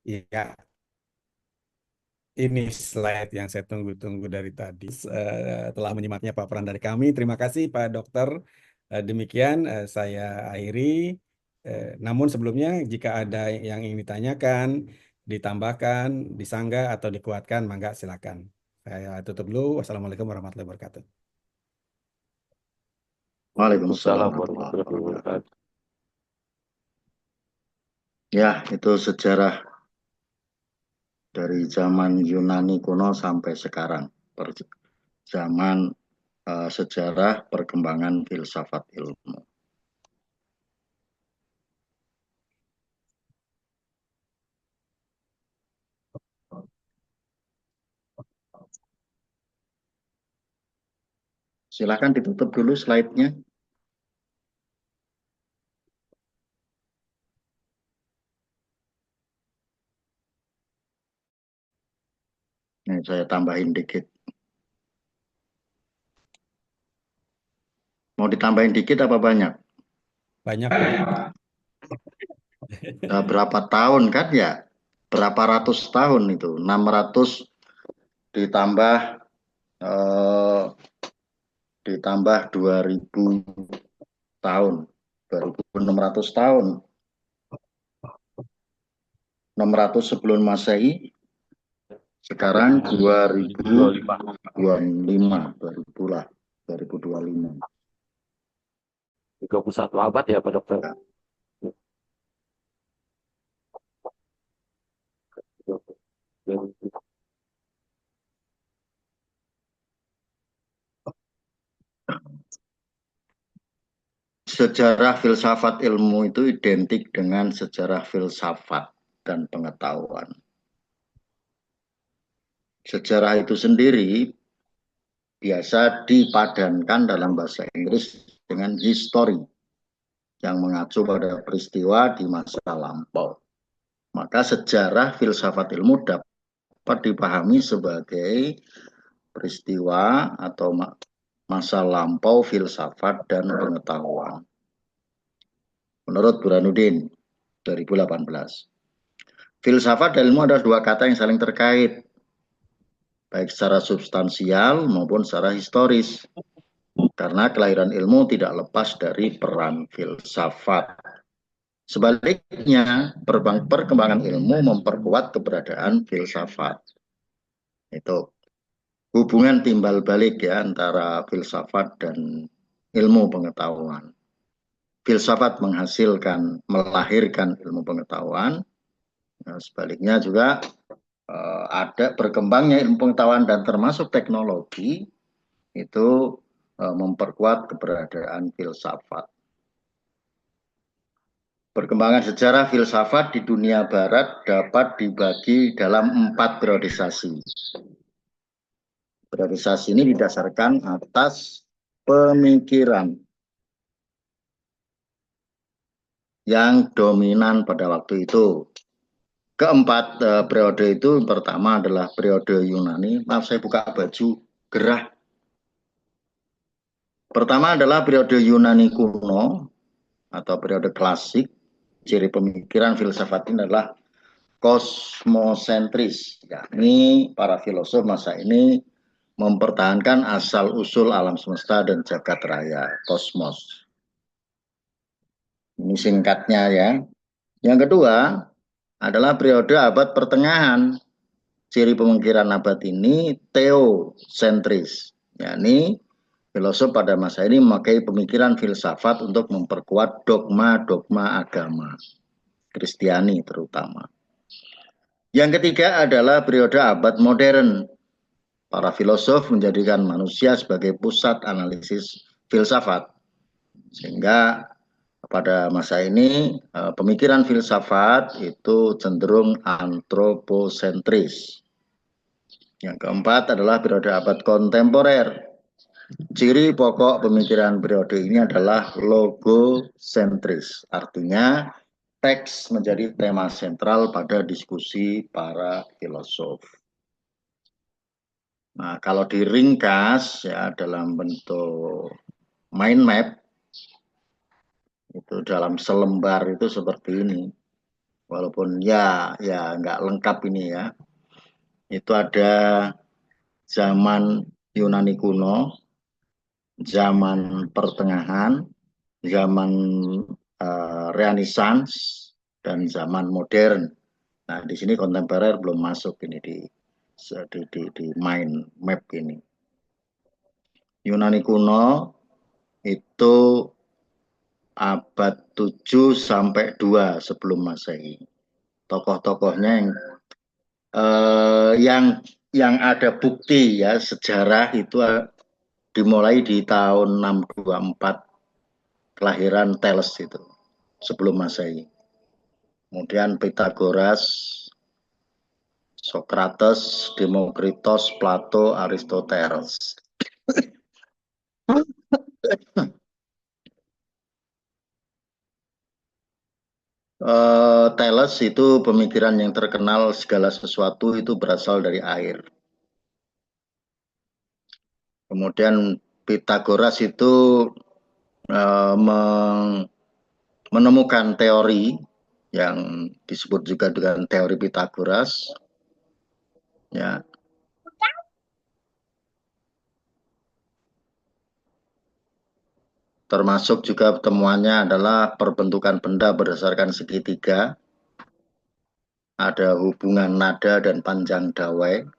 Iya, ini slide yang saya tunggu-tunggu dari tadi. Telah menyimaknya paparan dari kami. Terima kasih Pak Dokter. Demikian saya akhiri. Namun sebelumnya jika ada yang ingin ditanyakan, ditambahkan, disanggah atau dikuatkan, mangga silakan. Saya tutup dulu. Wassalamualaikum warahmatullahi wabarakatuh. Waalaikumsalam warahmatullahi wabarakatuh. Ya, itu sejarah dari zaman Yunani kuno sampai sekarang. Zaman sejarah perkembangan filsafat ilmu. Silakan ditutup dulu slide-nya. Nih, saya tambahin dikit. Mau ditambahin dikit apa banyak? Banyak. Nah, berapa tahun kan ya? Berapa ratus tahun itu? 600 ditambah 2000 tahun. 2600 tahun. 600 sebelum Masehi. Sekarang 2025, 2025. 31 abad ya Pak Dokter. Sejarah filsafat ilmu itu identik dengan sejarah filsafat dan pengetahuan. Sejarah itu sendiri biasa dipadankan dalam bahasa Inggris dengan history yang mengacu pada peristiwa di masa lampau. Maka sejarah filsafat ilmu dapat dipahami sebagai peristiwa atau masa lampau filsafat dan pengetahuan. Menurut Burhanuddin 2018. Filsafat dan ilmu adalah dua kata yang saling terkait, baik secara substansial maupun secara historis. Karena kelahiran ilmu tidak lepas dari peran filsafat. Sebaliknya, perkembangan ilmu memperkuat keberadaan filsafat. Itu hubungan timbal balik ya antara filsafat dan ilmu pengetahuan. Filsafat melahirkan ilmu pengetahuan, Nah, sebaliknya juga ada berkembangnya ilmu pengetahuan dan termasuk teknologi itu memperkuat keberadaan filsafat. Perkembangan sejarah filsafat di dunia barat dapat dibagi dalam 4 periodisasi. Periodisasi ini didasarkan atas pemikiran yang dominan pada waktu itu. Keempat periode itu pertama adalah periode Yunani. Maaf, saya buka baju gerah. Pertama adalah periode Yunani kuno atau periode klasik. Ciri pemikiran filsafat ini adalah kosmosentris, yakni para filosof masa ini mempertahankan asal-usul alam semesta dan jagat raya, kosmos. Ini singkatnya ya. Yang kedua adalah periode abad pertengahan. Ciri pemikiran abad ini teosentris, yakni filosof pada masa ini memakai pemikiran filsafat untuk memperkuat dogma-dogma agama, Kristiani terutama. Yang ketiga adalah periode abad modern. Para filosof menjadikan manusia sebagai pusat analisis filsafat. Sehingga pada masa ini pemikiran filsafat itu cenderung antroposentris. Yang keempat adalah periode abad kontemporer. Ciri pokok pemikiran periode ini adalah logosentris. Artinya teks menjadi tema sentral pada diskusi para filosof. Nah, kalau diringkas ya dalam bentuk mind map, itu dalam selembar itu seperti ini. Walaupun ya nggak lengkap ini ya. Itu ada zaman Yunani kuno, zaman pertengahan, zaman Renaissance, dan zaman modern. Nah, di sini kontemporer belum masuk ini di mind map ini. Yunani kuno itu abad 7 sampai 2 sebelum Masehi. Tokoh-tokohnya yang ada bukti ya sejarah itu dimulai di tahun 624 kelahiran Thales itu sebelum Masehi. Kemudian Pythagoras, Socrates, Demokritos, Plato, Aristoteles. Thales itu pemikiran yang terkenal segala sesuatu itu berasal dari air. Kemudian Pythagoras itu menemukan teori yang disebut juga dengan teori Pythagoras. Ya. Termasuk juga temuannya adalah perbentukan benda berdasarkan segitiga. Ada hubungan nada dan panjang dawai.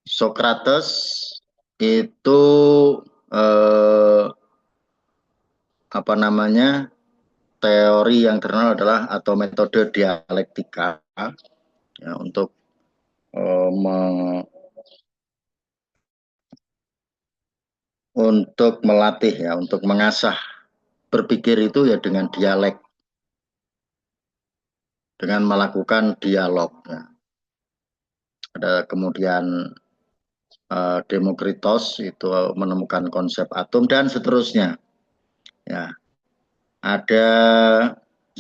Socrates itu teori yang terkenal adalah atau metode dialektika ya, untuk melatih ya, untuk mengasah berpikir itu ya dengan dialek, dengan melakukan dialog. Ya. Ada kemudian Demokritos itu menemukan konsep atom dan seterusnya. Ya, ada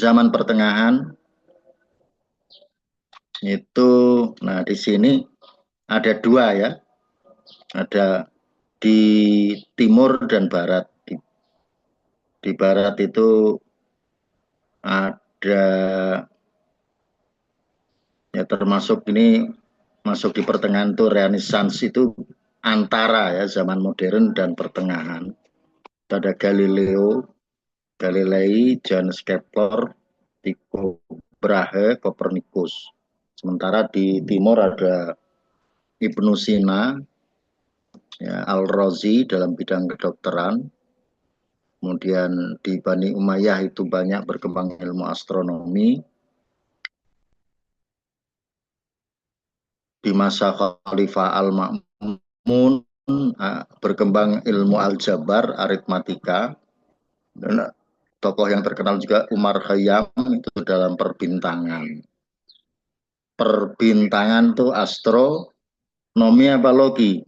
zaman pertengahan itu, nah di sini ada dua ya, ada di timur dan barat. Di barat itu ada ya termasuk ini masuk di pertengahan itu Renaissance itu antara ya zaman modern dan pertengahan. Itu ada Galilei, Johannes Kepler, Tycho Brahe, Copernicus. Sementara di timur ada Ibnu Sina, ya, Al-Razi dalam bidang kedokteran, kemudian di Bani Umayyah itu banyak berkembang ilmu astronomi. Di masa Khalifah Al-Ma'mun berkembang ilmu aljabar, aritmatika. Dan tokoh yang terkenal juga Umar Khayyam itu dalam perbintangan. Perbintangan itu astronomi apa logi?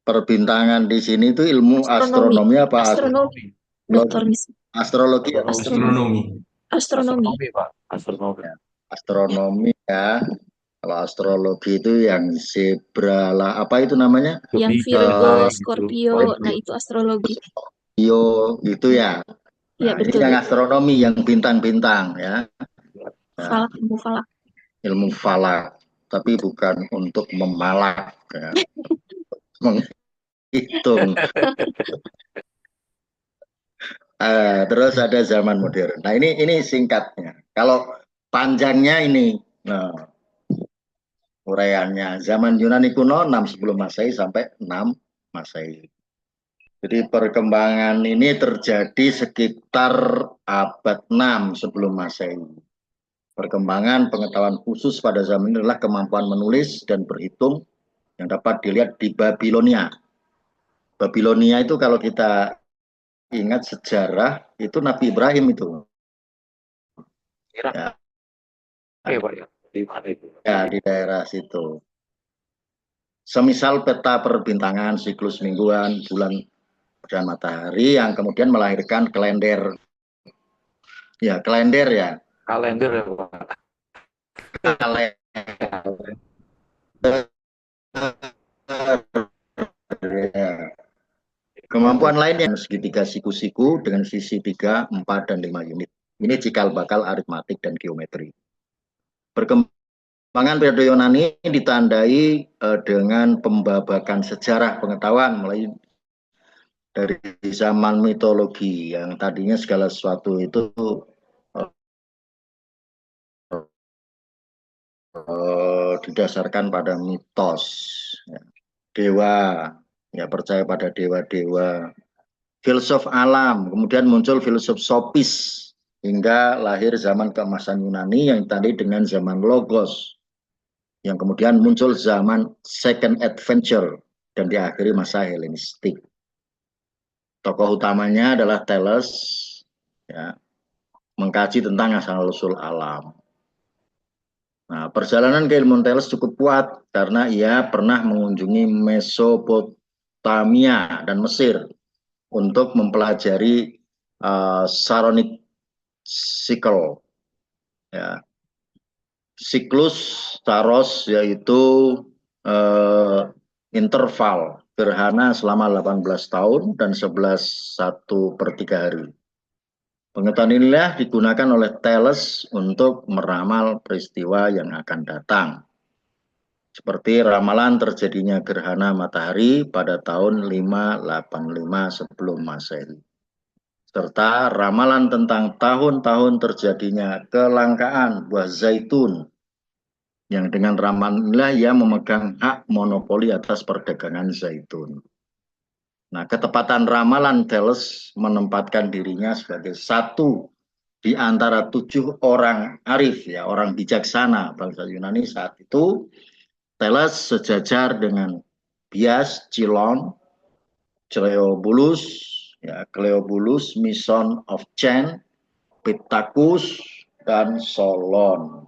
Perbintangan di sini itu ilmu astronomi apa Astronomi. Dokter Miss. astrologi? Astronomi. Astronomi. Pak. Astronomi. Astronomi ya. Kalau astrologi itu yang zebra lah, apa itu namanya? Yang Virgo, Scorpio. Nah, itu astrologi. Yo, gitu ya. Iya, Nah, ini betul. yang astronomi, yang bintang-bintang ya. Falak, ilmu falak. Ilmu falak, tapi bukan untuk memalak ya. Menghitung. Terus ada zaman modern. Nah, ini singkatnya. Kalau panjangnya ini, nah, uraiannya zaman Yunani kuno 6 sebelum Masehi sampai 6 Masehi. Jadi perkembangan ini terjadi sekitar abad 6 sebelum Masehi. Perkembangan pengetahuan khusus pada zaman ini adalah kemampuan menulis dan berhitung yang dapat dilihat di Babilonia. Babilonia itu kalau kita ingat sejarah, itu Nabi Ibrahim itu. Ya. Pak, ya. Di mana itu? Ya, di daerah situ. Semisal peta perbintangan, siklus mingguan, bulan, dan matahari yang kemudian melahirkan kalender. Ya, kalender ya. Kalender ya, Pak. Kalender. Kemampuan lainnya segitiga siku-siku dengan sisi 3, 4, dan 5 unit. Ini cikal bakal aritmatik dan geometri. Perkembangan periode Yunani ditandai dengan pembabakan sejarah pengetahuan mulai dari zaman mitologi yang tadinya segala sesuatu itu didasarkan pada mitos, ya. Dewa, ya percaya pada dewa-dewa, filsuf alam, kemudian muncul filsuf sofis hingga lahir zaman keemasan Yunani yang tadi dengan zaman logos, yang kemudian muncul zaman second adventure dan diakhiri masa Helenistik. Tokoh utamanya adalah Thales, ya, mengkaji tentang asal-usul alam. Nah, perjalanan keilmuan Thales cukup kuat karena ia pernah mengunjungi Mesopotamia dan Mesir untuk mempelajari Saronic cycle, ya. Siklus Saros yaitu interval gerhana selama 18 tahun dan 11/1/3 hari. Pengetahuan inilah digunakan oleh Thales untuk meramal peristiwa yang akan datang. Seperti ramalan terjadinya gerhana matahari pada tahun 585 sebelum Masehi. Serta ramalan tentang tahun-tahun terjadinya kelangkaan buah zaitun, yang dengan ramalan inilah ia memegang hak monopoli atas perdagangan zaitun. Nah, ketepatan ramalan Thales menempatkan dirinya sebagai satu di antara 7 orang arif, ya, orang bijaksana bangsa Yunani saat itu. Thales sejajar dengan Bias, Cylon, Cleobulus, ya, Cleobulus, Mison of Chen, Pittacus, dan Solon.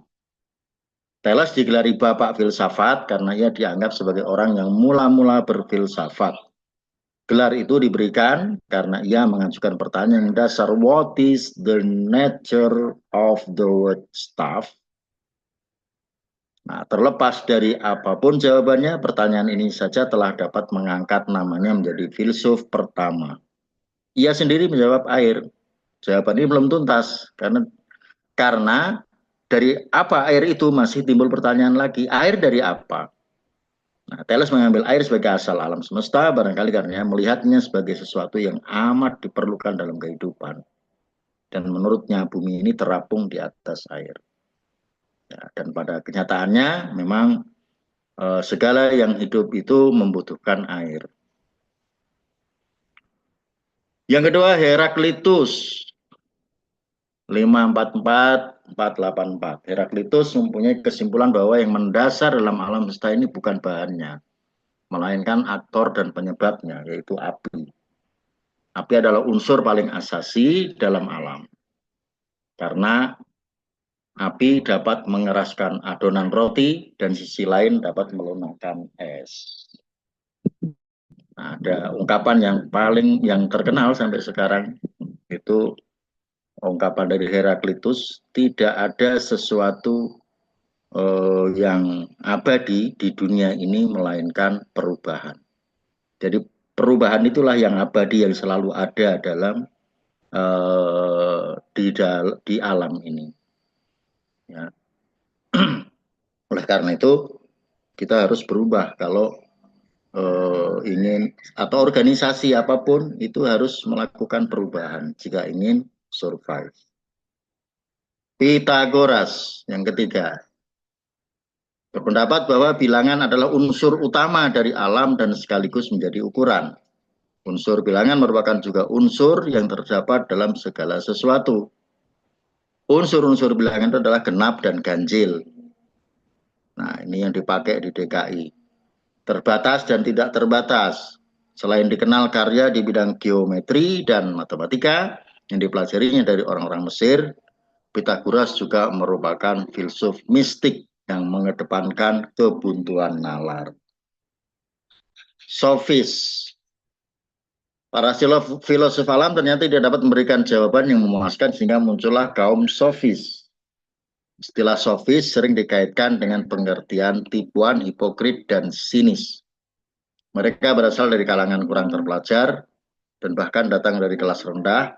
Thales digelari bapak filsafat karena ia dianggap sebagai orang yang mula-mula berfilsafat. Gelar itu diberikan karena ia mengajukan pertanyaan dasar, what is the nature of the word stuff? Nah, terlepas dari apapun jawabannya, pertanyaan ini saja telah dapat mengangkat namanya menjadi filsuf pertama. Ia sendiri menjawab air. Jawaban ini belum tuntas karena dari apa air itu masih timbul pertanyaan lagi. Air dari apa? Nah, Thales mengambil air sebagai asal alam semesta, barangkali karena melihatnya sebagai sesuatu yang amat diperlukan dalam kehidupan. Dan menurutnya bumi ini terapung di atas air. Ya, dan pada kenyataannya memang segala yang hidup itu membutuhkan air. Yang kedua, Heraklitus 544-484. Heraklitus mempunyai kesimpulan bahwa yang mendasar dalam alam semesta ini bukan bahannya, melainkan aktor dan penyebabnya, yaitu api. Api adalah unsur paling asasi dalam alam. Karena api dapat mengeraskan adonan roti dan sisi lain dapat melunakkan es. Nah, ada ungkapan yang terkenal sampai sekarang, itu ungkapan dari Heraklitus, tidak ada sesuatu yang abadi di dunia ini melainkan perubahan. Jadi perubahan itulah yang abadi, yang selalu ada dalam di alam ini. Ya. Oleh karena itu kita harus berubah kalau ingin, atau organisasi apapun itu harus melakukan perubahan jika ingin survive. Pitagoras yang ketiga berpendapat bahwa bilangan adalah unsur utama dari alam dan sekaligus menjadi ukuran. Unsur bilangan merupakan juga unsur yang terdapat dalam segala sesuatu. Unsur-unsur bilangan itu adalah genap dan ganjil. Nah, ini yang dipakai di DKI. Terbatas dan tidak terbatas. Selain dikenal karya di bidang geometri dan matematika yang dipelajarinya dari orang-orang Mesir, Pitagoras juga merupakan filsuf mistik yang mengedepankan kebuntuan nalar. Sofis. Para filosof alam ternyata tidak dapat memberikan jawaban yang memuaskan sehingga muncullah kaum sofis. Istilah sofis sering dikaitkan dengan pengertian tipuan, hipokrit, dan sinis. Mereka berasal dari kalangan kurang terpelajar dan bahkan datang dari kelas rendah,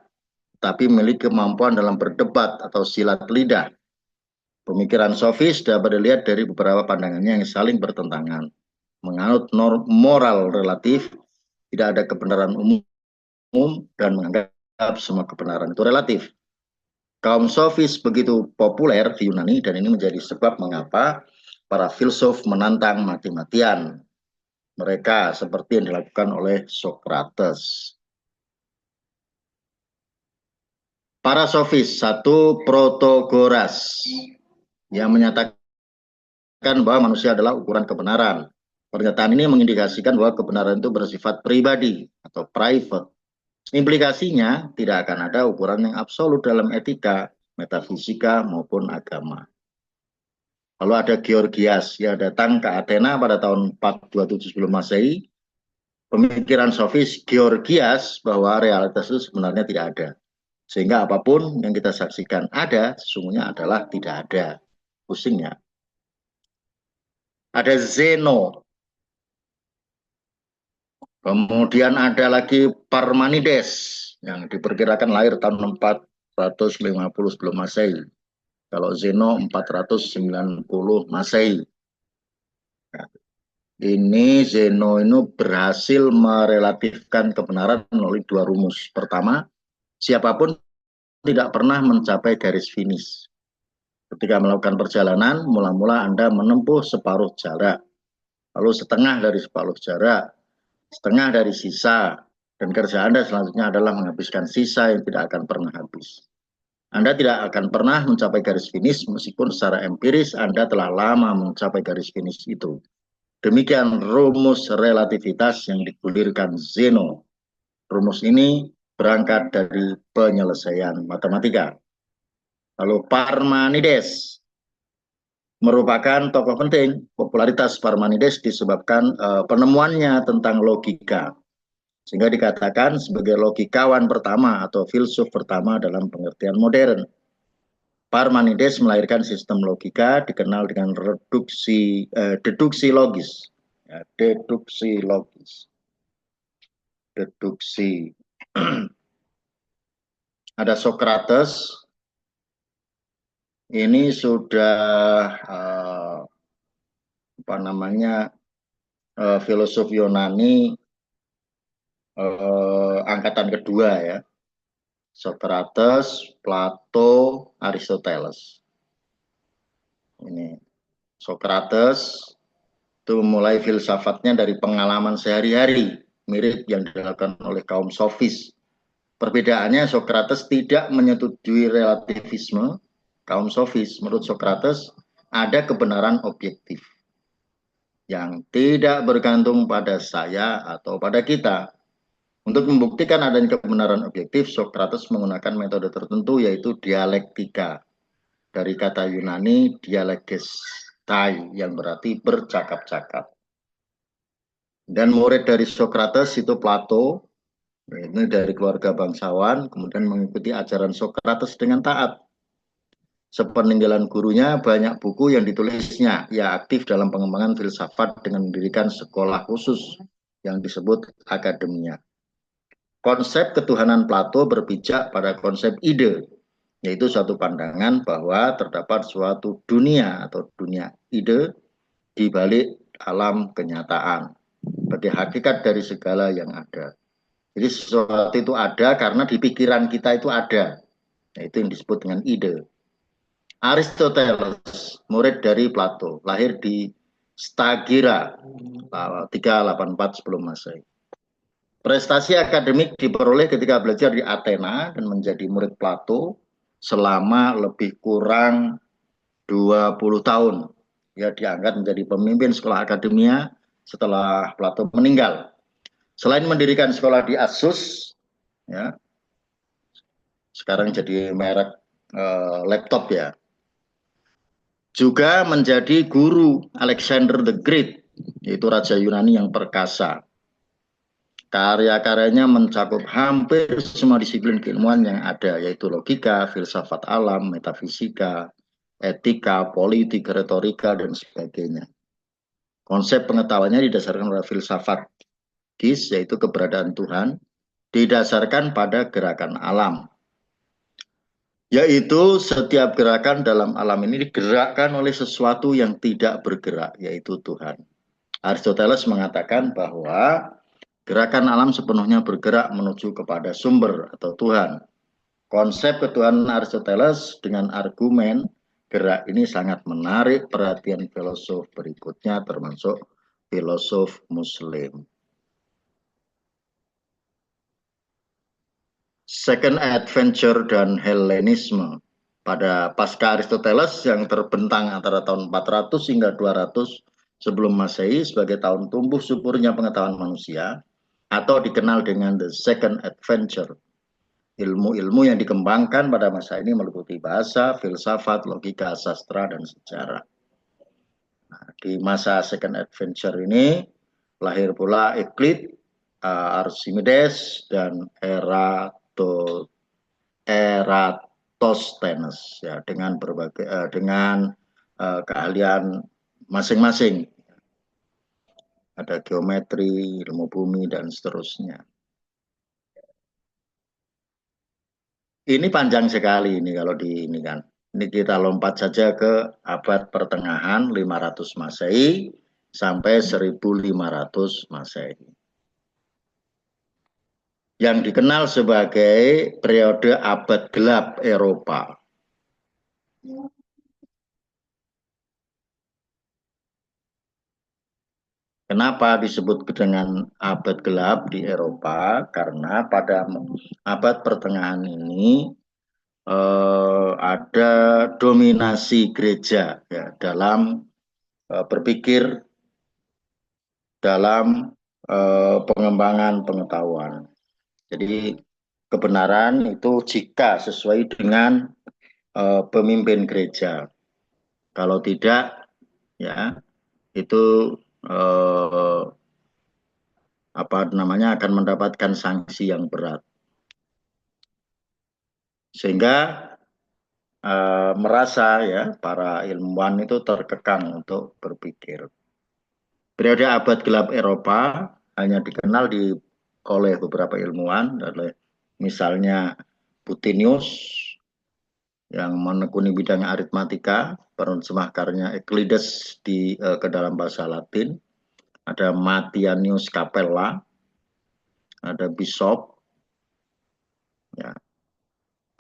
tapi memiliki kemampuan dalam berdebat atau silat lidah. Pemikiran sofis dapat dilihat dari beberapa pandangannya yang saling bertentangan. Menganut moral relatif, tidak ada kebenaran umum, dan menganggap semua kebenaran itu relatif. Kaum sofis begitu populer di Yunani, dan ini menjadi sebab mengapa para filsuf menantang mati-matian mereka seperti yang dilakukan oleh Socrates. Para sofis, satu, Protagoras yang menyatakan bahwa manusia adalah ukuran kebenaran. Pernyataan ini mengindikasikan bahwa kebenaran itu bersifat pribadi atau private. Implikasinya tidak akan ada ukuran yang absolut dalam etika, metafisika maupun agama. Lalu ada Georgias yang datang ke Athena pada tahun 427 sebelum Masehi. Pemikiran sofis Georgias bahwa realitas itu sebenarnya tidak ada. Sehingga apapun yang kita saksikan ada, sesungguhnya adalah tidak ada. Pusingnya. Ada Zeno. Kemudian ada lagi Parmenides yang diperkirakan lahir tahun 450 sebelum Masehi. Kalau Zeno 490 Masehi. Nah, ini Zeno ini berhasil merelatifkan kebenaran melalui dua rumus. Pertama, siapapun tidak pernah mencapai garis finish. Ketika melakukan perjalanan, mula-mula Anda menempuh separuh jarak, lalu setengah dari separuh jarak, setengah dari sisa, dan kerja Anda selanjutnya adalah menghabiskan sisa yang tidak akan pernah habis. Anda tidak akan pernah mencapai garis finish meskipun secara empiris Anda telah lama mencapai garis finish itu. Demikian rumus relativitas yang digulirkan Zeno. Rumus ini berangkat dari penyelesaian matematika. Lalu Parmenides merupakan tokoh penting. Popularitas Parmenides disebabkan penemuannya tentang logika. Sehingga dikatakan sebagai logikawan pertama atau filsuf pertama dalam pengertian modern. Parmenides melahirkan sistem logika dikenal dengan deduksi logis. Ya, deduksi logis. Deduksi. Ada Socrates. Ini sudah filosof Yunani angkatan kedua ya. Socrates, Plato, Aristoteles. Ini Socrates Itu mulai filsafatnya dari pengalaman sehari-hari, mirip yang dilakukan oleh kaum sofis. Perbedaannya Sokrates tidak menyetujui relativisme. Kaum sofis menurut Sokrates ada kebenaran objektif yang tidak bergantung pada saya atau pada kita. Untuk membuktikan adanya kebenaran objektif, Sokrates menggunakan metode tertentu yaitu dialektika. Dari kata Yunani dialegestai yang berarti bercakap-cakap. Dan murid dari Sokrates itu Plato, ini dari keluarga bangsawan, kemudian mengikuti ajaran Sokrates dengan taat. Sepeninggalan gurunya, banyak buku yang ditulisnya. Ia aktif dalam pengembangan filsafat dengan mendirikan sekolah khusus yang disebut akademia. Konsep ketuhanan Plato berpijak pada konsep ide, yaitu suatu pandangan bahwa terdapat suatu dunia atau dunia ide di balik alam kenyataan, sebagai hakikat dari segala yang ada. Jadi sesuatu itu ada karena di pikiran kita itu ada. Nah, itu yang disebut dengan ide. Aristoteles, murid dari Plato, lahir di Stagira 384 sebelum Masehi. Prestasi akademik diperoleh ketika belajar di Athena dan menjadi murid Plato selama lebih kurang 20 tahun. Ia diangkat menjadi pemimpin sekolah akademia setelah Plato meninggal. Selain mendirikan sekolah di Asus, ya, sekarang jadi merek laptop ya, juga menjadi guru Alexander the Great, yaitu raja Yunani yang perkasa. Karya-karyanya mencakup hampir semua disiplin keilmuan yang ada, yaitu logika, filsafat alam, metafisika, etika, politik, retorika, dan sebagainya. Konsep pengetahuannya didasarkan pada filsafat Gis, yaitu keberadaan Tuhan, didasarkan pada gerakan alam. Yaitu setiap gerakan dalam alam ini digerakkan oleh sesuatu yang tidak bergerak, yaitu Tuhan. Aristoteles mengatakan bahwa gerakan alam sepenuhnya bergerak menuju kepada sumber atau Tuhan. Konsep ketuhanan Aristoteles dengan argumen gerak ini sangat menarik perhatian filosof berikutnya, termasuk filosof Muslim. Second Adventure dan Hellenisme. Pada pasca Aristoteles yang terbentang antara tahun 400 hingga 200 sebelum Masehi sebagai tahun tumbuh suburnya pengetahuan manusia, atau dikenal dengan the second adventure. Ilmu-ilmu yang dikembangkan pada masa ini meliputi bahasa, filsafat, logika, sastra, dan sejarah. Nah, di masa second adventure ini lahir pula Euclid, Archimedes, dan Eratosthenes ya, dengan berbagai keahlian masing-masing. Ada geometri, ilmu bumi, dan seterusnya. Ini panjang sekali ini kalau di ini kan. Ini kita lompat saja ke abad pertengahan 500 Masehi sampai 1500 Masehi. Yang dikenal sebagai periode abad gelap Eropa. Kenapa disebut dengan abad gelap di Eropa? Karena pada abad pertengahan ini ada dominasi gereja ya, dalam berpikir, dalam pengembangan pengetahuan. Jadi kebenaran itu jika sesuai dengan pemimpin gereja. Kalau tidak, ya itu akan mendapatkan sanksi yang berat, sehingga merasa ya para ilmuwan itu terkekang untuk berpikir. Periode abad gelap Eropa hanya dikenal oleh beberapa ilmuwan, misalnya Putinius yang menekuni bidang aritmatika, penerjemah karyanya Euclides ke dalam bahasa Latin. Ada Matianus Capella, ada Bishop. Ya.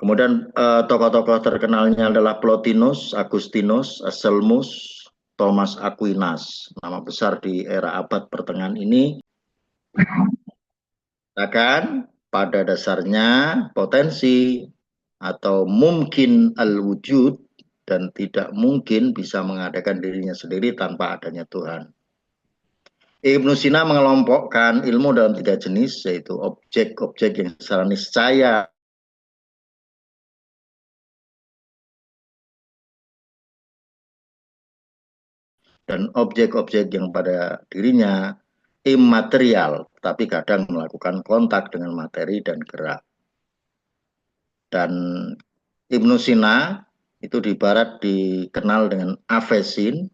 Kemudian tokoh-tokoh terkenalnya adalah Plotinus, Agustinus, Anselmus, Thomas Aquinas, nama besar di era abad pertengahan ini, katakan pada dasarnya potensi atau mungkin al-wujud dan tidak mungkin bisa mengadakan dirinya sendiri tanpa adanya Tuhan. Ibnu Sina mengelompokkan ilmu dalam 3 jenis, yaitu objek-objek yang secara niscaya dan objek-objek yang pada dirinya imaterial, tapi kadang melakukan kontak dengan materi dan gerak. Dan Ibnu Sina itu di barat dikenal dengan Avesin,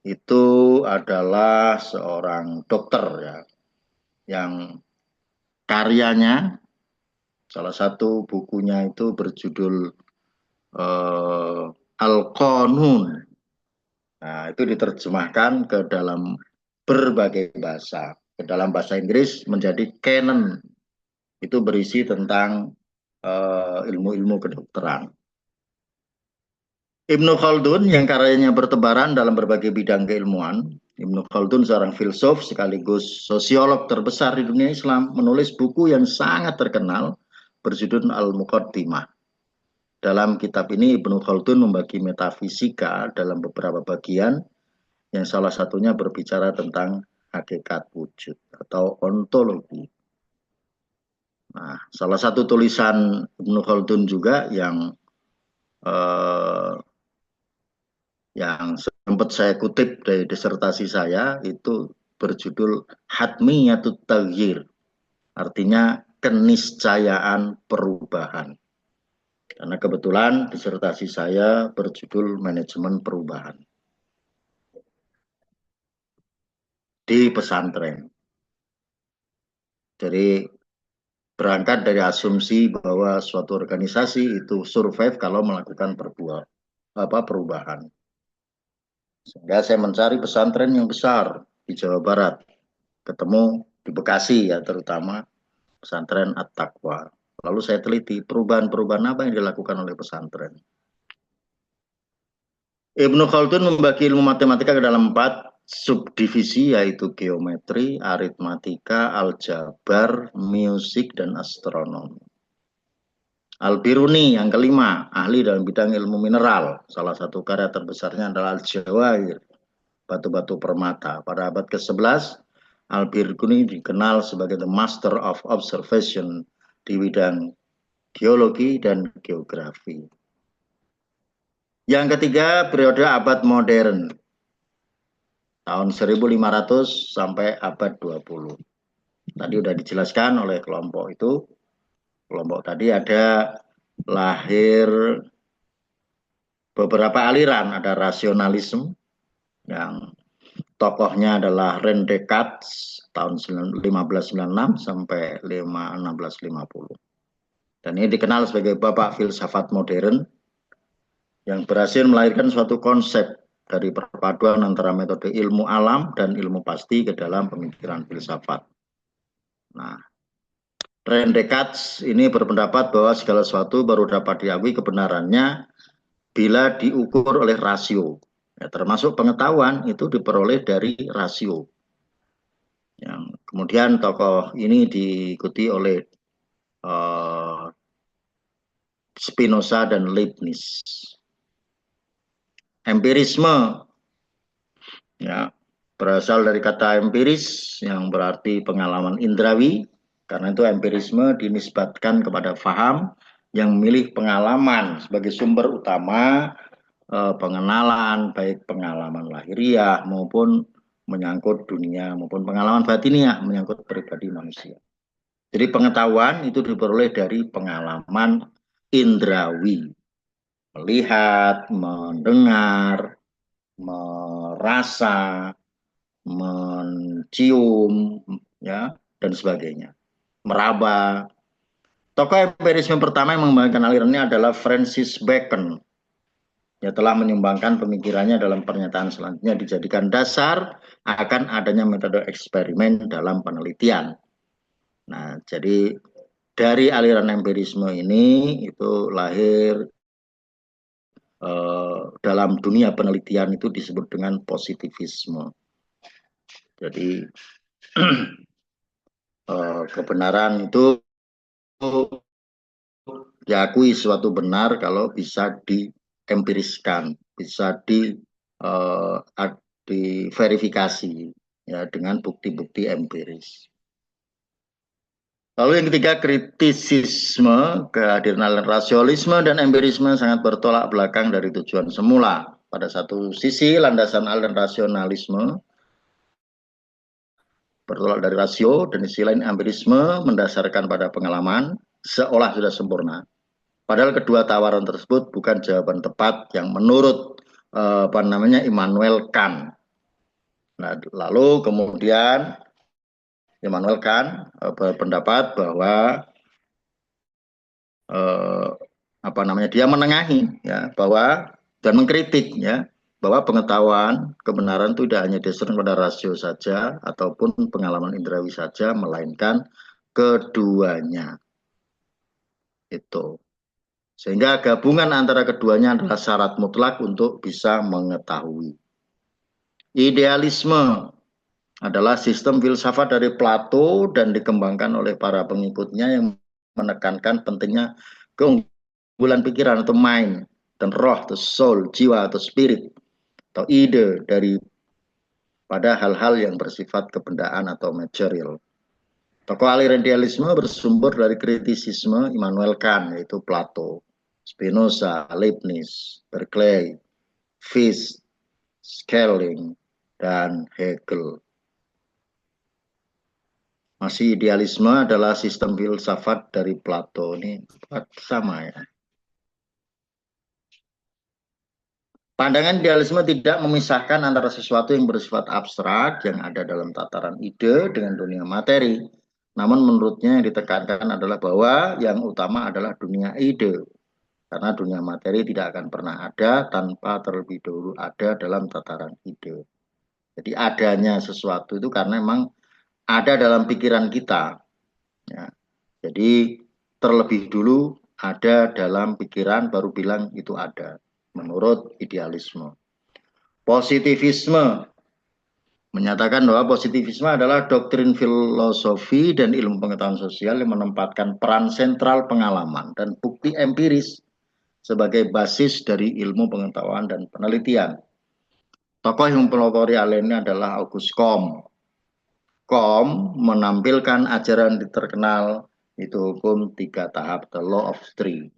itu adalah seorang dokter ya, yang karyanya, salah satu bukunya itu berjudul Al-Qanun. Nah, itu diterjemahkan ke dalam berbagai bahasa. Ke dalam bahasa Inggris menjadi canon. Itu berisi tentang ilmu-ilmu kedokteran. Ibnu Khaldun yang karyanya bertebaran dalam berbagai bidang keilmuan. Ibnu Khaldun seorang filsuf sekaligus sosiolog terbesar di dunia Islam, menulis buku yang sangat terkenal berjudul Al-Muqaddimah. Dalam kitab ini Ibnu Khaldun membagi metafisika dalam beberapa bagian, yang salah satunya berbicara tentang hakikat wujud atau ontologi. Nah, salah satu tulisan Ibnu Khaldun juga yang sempat saya kutip dari disertasi saya itu berjudul Hatmiyatut Taghyir, artinya keniscayaan perubahan. Karena kebetulan disertasi saya berjudul manajemen perubahan di pesantren. Jadi berangkat dari asumsi bahwa suatu organisasi itu survive kalau melakukan perubahan. Sehingga saya mencari pesantren yang besar di Jawa Barat. Ketemu di Bekasi ya, terutama pesantren At-Taqwa. Lalu saya teliti perubahan-perubahan apa yang dilakukan oleh pesantren. Ibnu Khaldun membagi ilmu matematika ke dalam 4 subdivisi, yaitu geometri, aritmatika, aljabar, musik, dan astronomi. Al-Biruni yang kelima, ahli dalam bidang ilmu mineral. Salah satu karya terbesarnya adalah Al-Jawahir, batu-batu permata. Pada abad ke-11, Al-Biruni dikenal sebagai the master of observation di bidang geologi dan geografi. Yang ketiga, periode abad modern, tahun 1500 sampai abad 20. Tadi sudah dijelaskan oleh kelompok itu. Kelompok tadi ada lahir beberapa aliran, ada rasionalisme yang tokohnya adalah René Descartes tahun 1596 sampai 1650. Dan ini dikenal sebagai bapak filsafat modern yang berhasil melahirkan suatu konsep dari perpaduan antara metode ilmu alam dan ilmu pasti ke dalam pemikiran filsafat. Nah, René Descartes ini berpendapat bahwa segala sesuatu baru dapat diakui kebenarannya bila diukur oleh rasio. Ya, termasuk pengetahuan itu diperoleh dari rasio. Yang kemudian tokoh ini diikuti oleh Spinoza dan Leibniz. Empirisme ya, berasal dari kata empiris yang berarti pengalaman indrawi. Karena itu empirisme dinisbatkan kepada faham yang memilih pengalaman sebagai sumber utama pengenalan, baik pengalaman lahiriah maupun menyangkut dunia, maupun pengalaman batiniah menyangkut pribadi manusia. Jadi pengetahuan itu diperoleh dari pengalaman indrawi. Melihat, mendengar, merasa, mencium, ya, dan sebagainya. Meraba. Tokoh empirisme pertama yang mengembangkan aliran ini adalah Francis Bacon. Dia telah menyumbangkan pemikirannya dalam pernyataan selanjutnya dijadikan dasar akan adanya metode eksperimen dalam penelitian. Nah, jadi dari aliran empirisme ini itu lahir dalam dunia penelitian itu disebut dengan positivisme. Jadi kebenaran itu diakui suatu benar kalau bisa diempiriskan, bisa diverifikasi ya dengan bukti-bukti empiris. Lalu yang ketiga, kritisisme, kehadiran rasionalisme dan empirisme sangat bertolak belakang dari tujuan semula. Pada satu sisi, landasan aliran rasionalisme bertolak dari rasio, dan di sisi lain empirisme mendasarkan pada pengalaman, seolah sudah sempurna. Padahal kedua tawaran tersebut bukan jawaban tepat yang menurut Immanuel Kant. Nah, lalu kemudian Immanuel Kant berpendapat bahwa dia menengahi ya bahwa dan mengkritik ya bahwa pengetahuan kebenaran itu tidak hanya didasarkan pada rasio saja ataupun pengalaman indrawi saja, melainkan keduanya. Itu. Sehingga gabungan antara keduanya adalah syarat mutlak untuk bisa mengetahui. Idealisme adalah sistem filsafat dari Plato dan dikembangkan oleh para pengikutnya yang menekankan pentingnya keunggulan pikiran atau mind dan roh atau soul, jiwa atau spirit atau ide dari pada hal-hal yang bersifat kebendaan atau material. Tokoh aliran idealisme bersumber dari kritisisme Immanuel Kant, yaitu Plato, Spinoza, Leibniz, Berkeley, Fichte, Schelling, dan Hegel. Masih idealisme adalah sistem filsafat dari Plato, ini sama ya. Pandangan idealisme tidak memisahkan antara sesuatu yang bersifat abstrak yang ada dalam tataran ide dengan dunia materi. Namun menurutnya yang ditekankan adalah bahwa yang utama adalah dunia ide. Karena dunia materi tidak akan pernah ada tanpa terlebih dahulu ada dalam tataran ide. Jadi adanya sesuatu itu karena memang ada dalam pikiran kita. Ya. Jadi terlebih dulu ada dalam pikiran baru bilang itu ada. Menurut idealisme. Positivisme menyatakan bahwa positivisme adalah doktrin filosofi dan ilmu pengetahuan sosial yang menempatkan peran sentral pengalaman dan bukti empiris sebagai basis dari ilmu pengetahuan dan penelitian. Tokoh yang mempelopori hal ini adalah Auguste Comte. Comte menampilkan ajaran terkenal itu hukum 3 tahap, the law of three.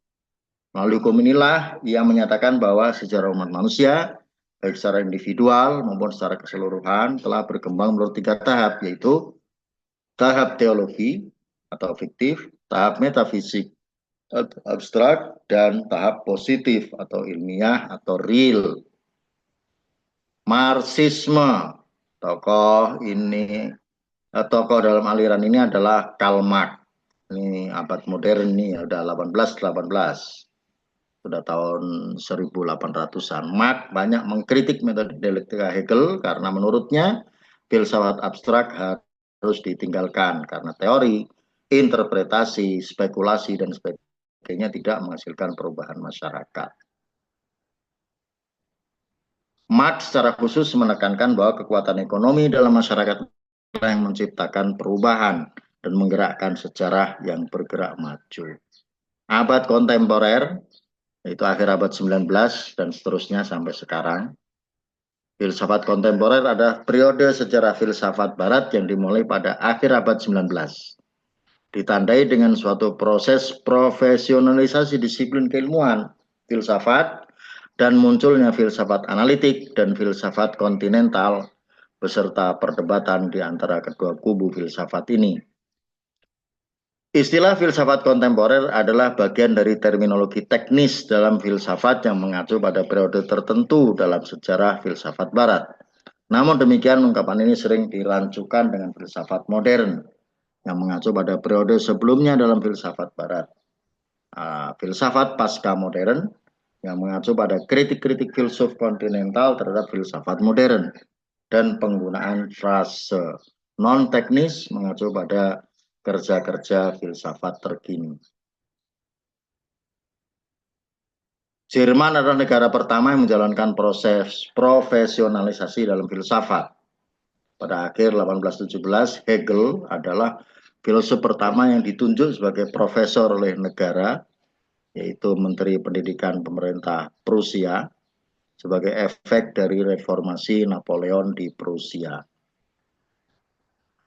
Melalui hukum inilah ia menyatakan bahwa sejarah umat manusia, baik secara individual maupun secara keseluruhan, telah berkembang menurut 3 tahap, yaitu tahap teologi atau fiktif, tahap metafisik abstrak, dan tahap positif atau ilmiah atau real. Marxisme, tokoh dalam aliran ini adalah Karl Marx. Ini abad modern ini, udah 18. Sudah tahun 1800-an. Marx banyak mengkritik metode dialektika Hegel karena menurutnya filsafat abstrak harus ditinggalkan karena teori, interpretasi, spekulasi, dan sebagainya tidak menghasilkan perubahan masyarakat. Marx secara khusus menekankan bahwa kekuatan ekonomi dalam masyarakat yang menciptakan perubahan dan menggerakkan sejarah yang bergerak maju. Abad kontemporer, yaitu akhir abad 19 dan seterusnya sampai sekarang. Filsafat kontemporer adalah periode sejarah filsafat barat yang dimulai pada akhir abad 19. Ditandai dengan suatu proses profesionalisasi disiplin keilmuan, filsafat, dan munculnya filsafat analitik dan filsafat kontinental beserta perdebatan di antara kedua kubu filsafat ini. Istilah filsafat kontemporer adalah bagian dari terminologi teknis dalam filsafat yang mengacu pada periode tertentu dalam sejarah filsafat barat. Namun demikian ungkapan ini sering dirancukan dengan filsafat modern yang mengacu pada periode sebelumnya dalam filsafat barat. Filsafat pasca modern yang mengacu pada kritik-kritik filsuf kontinental terhadap filsafat modern dan penggunaan frase non-teknis mengacu pada kerja-kerja filsafat terkini. Jerman adalah negara pertama yang menjalankan proses profesionalisasi dalam filsafat. Pada akhir 1817, Hegel adalah filsuf pertama yang ditunjuk sebagai profesor oleh negara, yaitu Menteri Pendidikan Pemerintah Prusia, sebagai efek dari reformasi Napoleon di Prusia.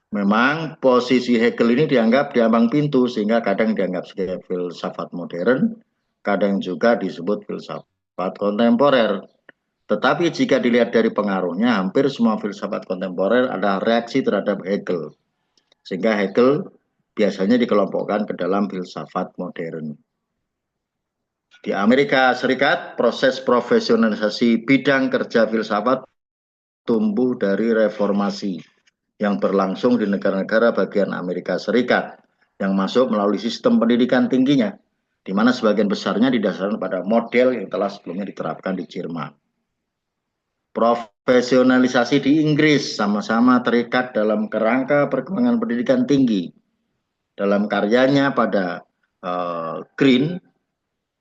Memang posisi Hegel ini dianggap di ambang pintu, sehingga kadang dianggap sebagai filsafat modern, kadang juga disebut filsafat kontemporer. Tetapi jika dilihat dari pengaruhnya, hampir semua filsafat kontemporer adalah reaksi terhadap Hegel. Sehingga Hegel biasanya dikelompokkan ke dalam filsafat modern. Di Amerika Serikat, proses profesionalisasi bidang kerja filsafat tumbuh dari reformasi yang berlangsung di negara-negara bagian Amerika Serikat yang masuk melalui sistem pendidikan tingginya, di mana sebagian besarnya didasarkan pada model yang telah sebelumnya diterapkan di Jerman. Profesionalisasi di Inggris sama-sama terikat dalam kerangka perkembangan pendidikan tinggi. Dalam karyanya pada Green,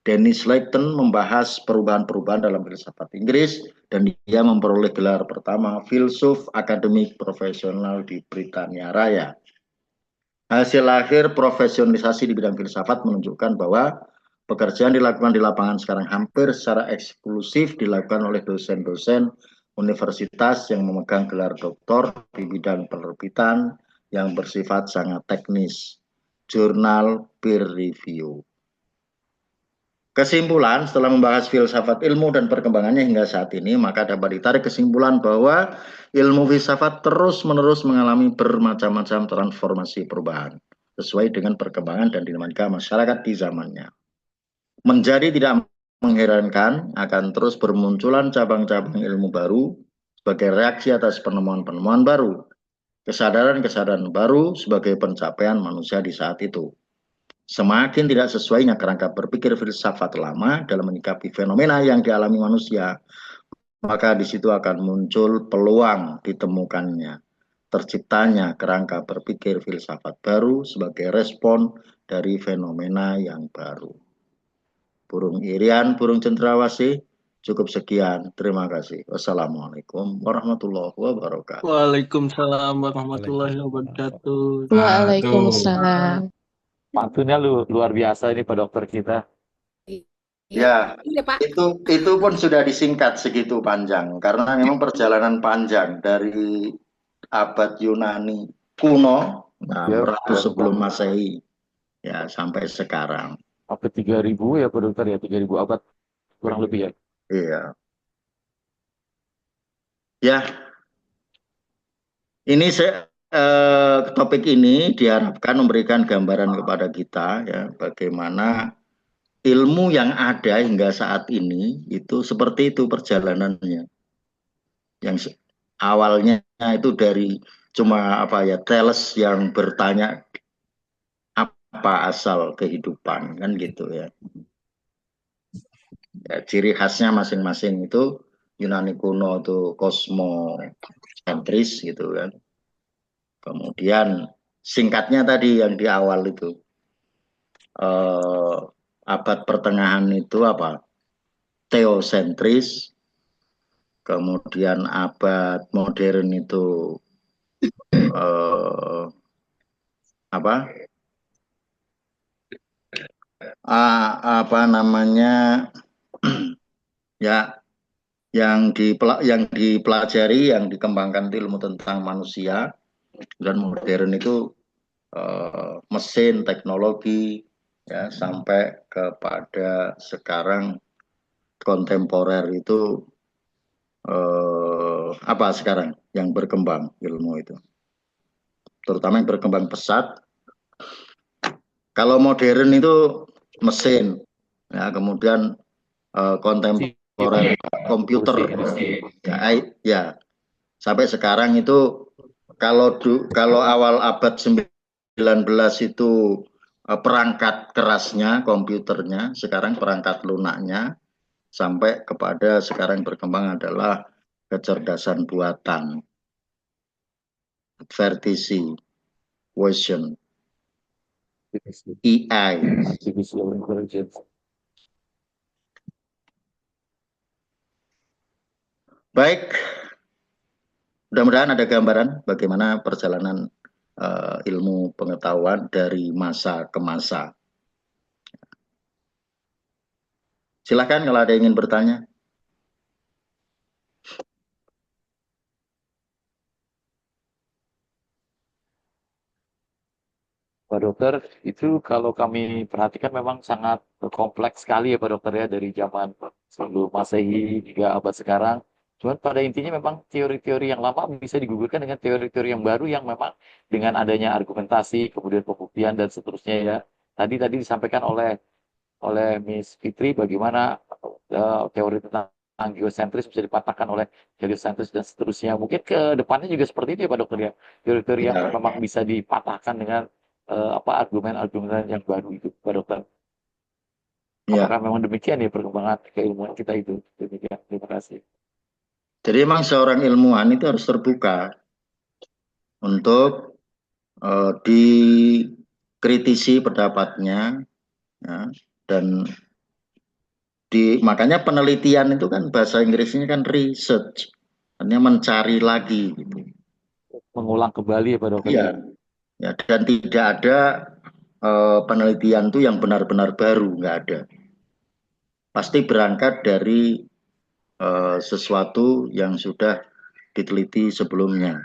Dennis Layton membahas perubahan-perubahan dalam filsafat Inggris dan dia memperoleh gelar pertama filsuf akademik profesional di Britania Raya. Hasil akhir profesionalisasi di bidang filsafat menunjukkan bahwa pekerjaan dilakukan di lapangan sekarang hampir secara eksklusif dilakukan oleh dosen-dosen universitas yang memegang gelar doktor di bidang penerbitan yang bersifat sangat teknis, jurnal peer review. Kesimpulan, setelah membahas filsafat ilmu dan perkembangannya hingga saat ini, maka dapat ditarik kesimpulan bahwa ilmu filsafat terus-menerus mengalami bermacam-macam transformasi perubahan, sesuai dengan perkembangan dan dinamika masyarakat di zamannya. Menjadi tidak mengherankan, akan terus bermunculan cabang-cabang ilmu baru sebagai reaksi atas penemuan-penemuan baru, kesadaran-kesadaran baru sebagai pencapaian manusia di saat itu. Semakin tidak sesuainya kerangka berpikir filsafat lama dalam menyikapi fenomena yang dialami manusia, maka di situ akan muncul peluang ditemukannya, terciptanya kerangka berpikir filsafat baru sebagai respon dari fenomena yang baru. Burung irian, burung cendrawasih, cukup sekian. Terima kasih. Wassalamualaikum warahmatullahi wabarakatuh. Waalaikumsalam warahmatullahi wabarakatuh. Waalaikumsalam. Pantunnya luar biasa ini Pak Dokter kita. Ya, Iya, Pak. itu pun sudah disingkat segitu panjang karena memang perjalanan panjang dari abad Yunani kuno, beratus sebelum Masehi, ya sampai sekarang. Sampai 3.000 ya Pak Dokter ya, 3.000 abad kurang lebih ya. Iya. Ya, ini topik ini diharapkan memberikan gambaran kepada kita ya bagaimana ilmu yang ada hingga saat ini itu seperti itu perjalanannya. Yang awalnya itu dari cuma Thales yang bertanya apa asal kehidupan kan gitu ya. Ya ciri khasnya masing-masing itu Yunani kuno itu kosmosentris gitu kan. Kemudian singkatnya tadi yang di awal itu abad pertengahan itu teosentris, kemudian abad modern itu ya yang dipelajari, yang dikembangkan itu ilmu tentang manusia, dan modern itu mesin, teknologi, ya sampai kepada sekarang kontemporer itu sekarang yang berkembang ilmu itu, terutama yang berkembang pesat. Kalau modern itu mesin, ya kemudian kontemporer komputer, ya sampai sekarang itu kalau awal abad 19 itu perangkat kerasnya komputernya, sekarang perangkat lunaknya, sampai kepada sekarang berkembang adalah kecerdasan buatan, vertisi, Vision, AI. Baik, mudah-mudahan ada gambaran bagaimana perjalanan ilmu pengetahuan dari masa ke masa. Silakan kalau ada yang ingin bertanya. Pak Dokter, itu kalau kami perhatikan memang sangat kompleks sekali ya Pak Dokter ya, dari zaman sebelum Masehi hingga abad sekarang. Cuman pada intinya memang teori-teori yang lama bisa digugurkan dengan teori-teori yang baru yang memang dengan adanya argumentasi, kemudian pembuktian dan seterusnya ya. Tadi disampaikan oleh Miss Fitri bagaimana teori tentang geosentris bisa dipatahkan oleh heliosentris dan seterusnya. Mungkin ke depannya juga seperti itu ya Pak Dokter ya. Teori-teori yang Ya. memang bisa dipatahkan dengan argumen-argumen yang baru itu Pak Dokter. Ya. Apakah memang demikian ya perkembangan keilmuan kita itu? Demikian. Terima kasih. Jadi memang seorang ilmuwan itu harus terbuka untuk dikritisi pendapatnya, ya, dan makanya penelitian itu kan bahasa Inggrisnya kan research, artinya mencari lagi gitu. Mengulang kembali ya Pak Dokter. Iya, ya, dan tidak ada penelitian itu yang benar-benar baru, nggak ada. Pasti berangkat dari sesuatu yang sudah diteliti sebelumnya.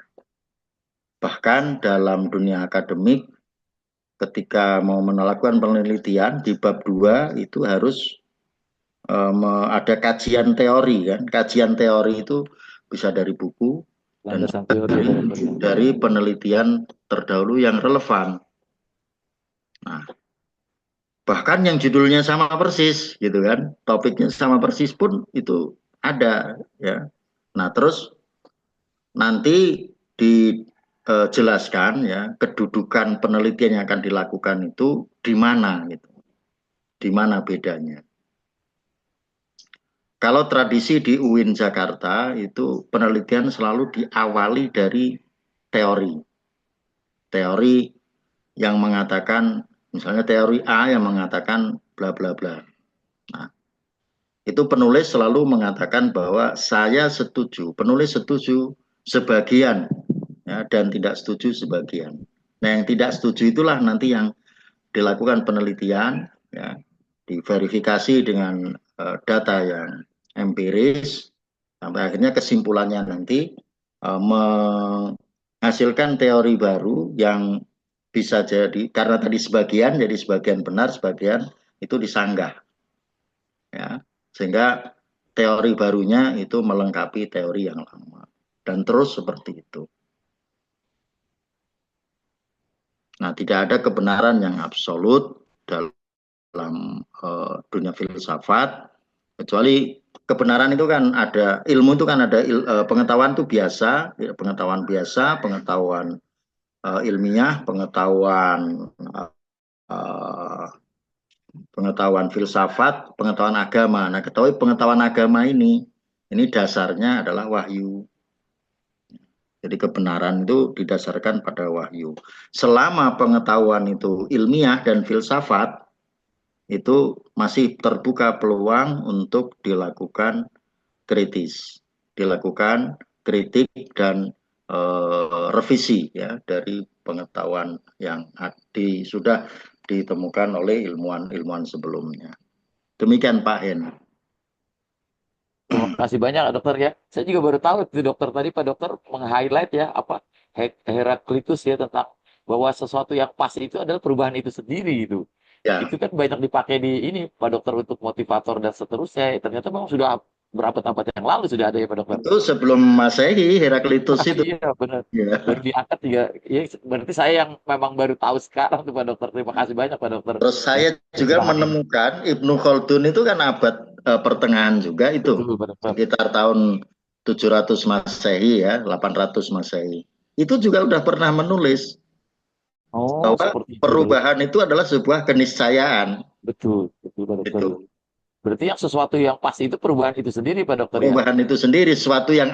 Bahkan dalam dunia akademik, ketika mau melakukan penelitian di bab 2 itu harus ada kajian teori kan. Kajian teori itu bisa dari buku dan dari penelitian terdahulu yang relevan. Nah, bahkan yang judulnya sama persis gitu kan, topiknya sama persis pun itu ada ya. Nah, terus nanti dijelaskan ya kedudukan penelitian yang akan dilakukan itu di mana gitu. Di mana bedanya. Kalau tradisi di UIN Jakarta itu penelitian selalu diawali dari teori. Teori yang mengatakan, misalnya teori A yang mengatakan bla bla bla. Nah, itu penulis selalu mengatakan bahwa saya setuju, penulis setuju sebagian ya, dan tidak setuju sebagian. Nah, yang tidak setuju itulah nanti yang dilakukan penelitian, ya, diverifikasi dengan data yang empiris, sampai akhirnya kesimpulannya nanti menghasilkan teori baru yang bisa jadi, karena tadi sebagian, jadi sebagian benar, sebagian itu disanggah. Ya, sehingga teori barunya itu melengkapi teori yang lama. Dan terus seperti itu. Nah, tidak ada kebenaran yang absolut dalam dunia filsafat, kecuali kebenaran itu kan ada, ilmu itu kan ada, pengetahuan itu biasa, pengetahuan biasa, pengetahuan ilmiah, pengetahuan filsafat, pengetahuan agama. Nah, ketahui pengetahuan agama ini dasarnya adalah wahyu. Jadi kebenaran itu didasarkan pada wahyu. Selama pengetahuan itu ilmiah dan filsafat, itu masih terbuka peluang untuk dilakukan kritis, dilakukan kritik dan revisi ya dari pengetahuan yang sudah ditemukan oleh ilmuwan-ilmuwan sebelumnya. Demikian Pak Hen. Terima kasih banyak Dokter ya. Saya juga baru tahu itu Dokter tadi Pak Dokter meng-highlight ya apa Heraklitus ya tentang bahwa sesuatu yang pas itu adalah perubahan itu sendiri gitu. Ya. Itu kan banyak dipakai di ini Pak Dokter untuk motivator dan seterusnya. Ternyata memang sudah berabad-abad yang lalu sudah ada ya Pak Dokter. Itu sebelum Masehi Heraklitus itu. Iya benar. Ya. Baru diangkat juga. Ya, berarti saya yang memang baru tahu sekarang tuh Pak Dokter. Terima kasih banyak Pak Dokter. Terus saya juga menemukan Ibnu Khaldun itu kan abad pertengahan juga itu. Betul, sekitar tahun 700 Masehi ya, 800 Masehi. Itu juga udah pernah menulis bahwa perubahan itu adalah sebuah keniscayaan. Betul, betul Pak Dokter. Betul. Berarti yang sesuatu yang pas itu perubahan itu sendiri Pak Dokter. Perubahan itu sendiri, sesuatu yang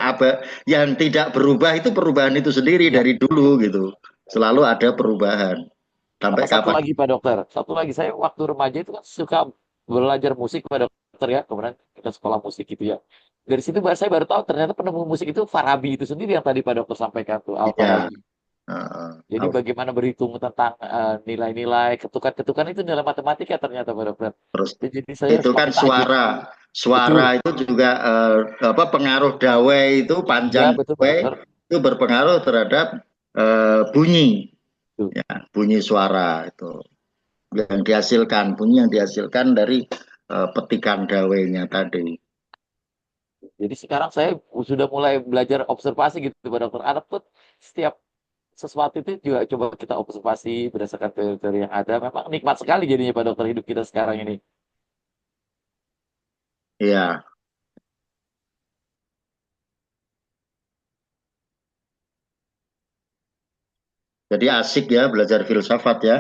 tidak berubah itu perubahan itu sendiri dari dulu gitu. Selalu ada perubahan. Sampai satu kapan? Lagi Pak Dokter, satu lagi saya waktu remaja itu kan suka belajar musik Pak Dokter. dokter ya, kemudian ke sekolah musik gitu ya. Dari situ saya baru tahu ternyata penemu musik itu Farabi itu sendiri yang tadi Pak Dokter sampaikan tuh, Iya. Al-Farabi. Jadi Al- bagaimana berhitung tentang nilai-nilai, ketukan-ketukan itu nilai matematika ternyata Pak Dokter. Terus Jadi saya itu kan semakin tajam. suara Betul. itu juga pengaruh dawai itu Ya, panjang betul Pak dawai Dokter. itu berpengaruh terhadap bunyi, Betul. ya, bunyi suara itu yang dihasilkan, bunyi yang dihasilkan dari petikan dawainya tadi. Jadi sekarang saya sudah mulai belajar observasi gitu Pak Dokter. Anak tuh setiap sesuatu itu juga coba kita observasi berdasarkan teori-teori yang ada. Memang nikmat sekali jadinya Pak Dokter hidup kita sekarang ini. Iya. Jadi asik ya belajar filsafat ya.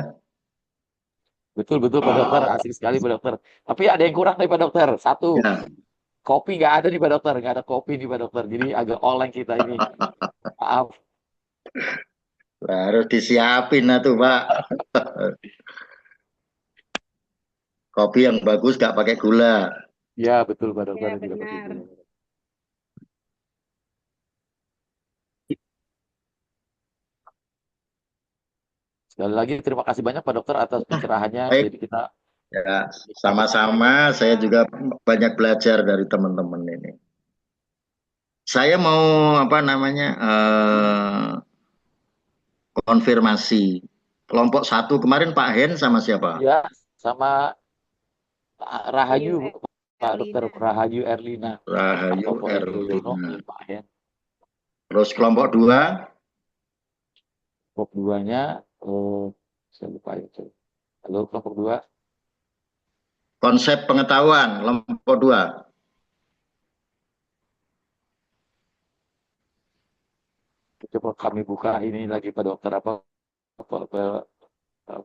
Betul betul Pak Dokter, asik sekali Pak Dokter. Tapi ada yang kurang nih Pak Dokter. Satu, Ya. kopi nggak ada nih Pak Dokter, nggak ada kopi nih Pak Dokter. Jadi agak oleng kita ini. Maaf. Harus disiapin tuh Pak. Kopi yang bagus gak pakai gula. Ya betul Pak Dokter. Ya, Tidak pakai benar. gula. Sekali lagi terima kasih banyak Pak Dokter atas pencerahannya. Baik. Jadi kita Ya, sama-sama. Saya juga banyak belajar dari teman-teman ini. Saya mau konfirmasi. Kelompok 1 kemarin Pak Hen sama siapa? ya sama Rahayu Ayu, Pak Dokter, Erlina. Rahayu Erlina. Rahayu Atau Pak Yudhoyono, Erlina. Pak Hen. Terus kelompok 2 Kelompok 2-nya, saya lupa ya. Halo, kelompok 2. konsep pengetahuan kelompok 2. Coba kami buka ini lagi Pak Dokter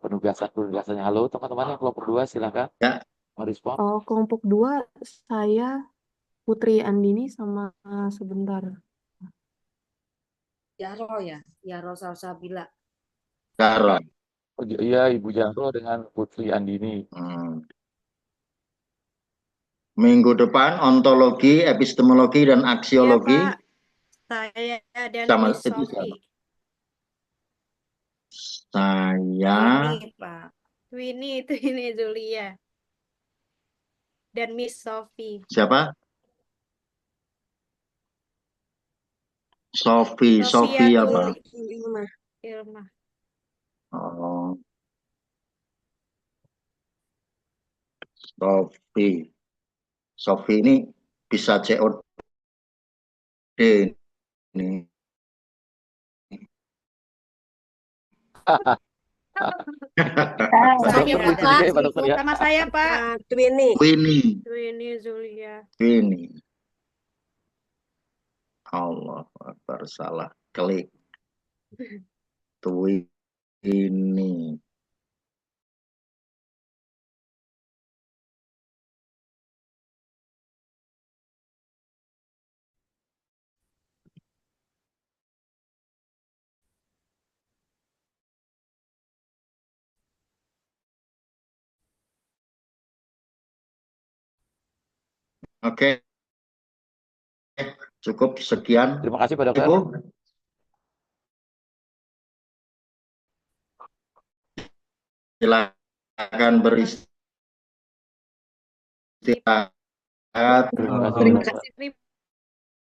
penugasannya. Halo teman-teman yang kelompok 2 silakan Ya. merespon. Kelompok 2 saya Putri Andini sama sebentar. Yaro ya, Yaro Salsabila. Cara. Oh, iya Ibu Jaro dengan Putri Andini. Minggu depan ontologi, epistemologi dan aksiologi. Iya, Pak. Saya dan Sama Miss itu Sophie. Saya Ini, Pak. Twini Zulia. Dan Miss Sophie. siapa? Sophie apa? Ilma. Oh, Sophie ini bisa COD ini. Saya, Pak Pak. juga ya, Pak Dokter ya. Sama saya, Pak. Twini Zulia. Twini. Allah Akbar, salah klik. Twini. Oke. Cukup sekian. Terima kasih Pak Dokter. Ibu. Silakan beristirahat. Terima kasih. Terima Pak. kasih.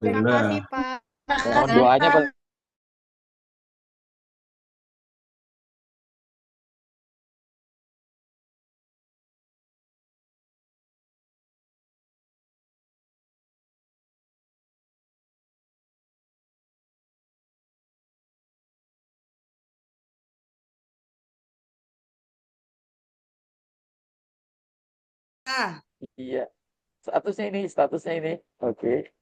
Terima kasih, Pak. Mohon doanya Pak. Iya. Statusnya ini. Oke.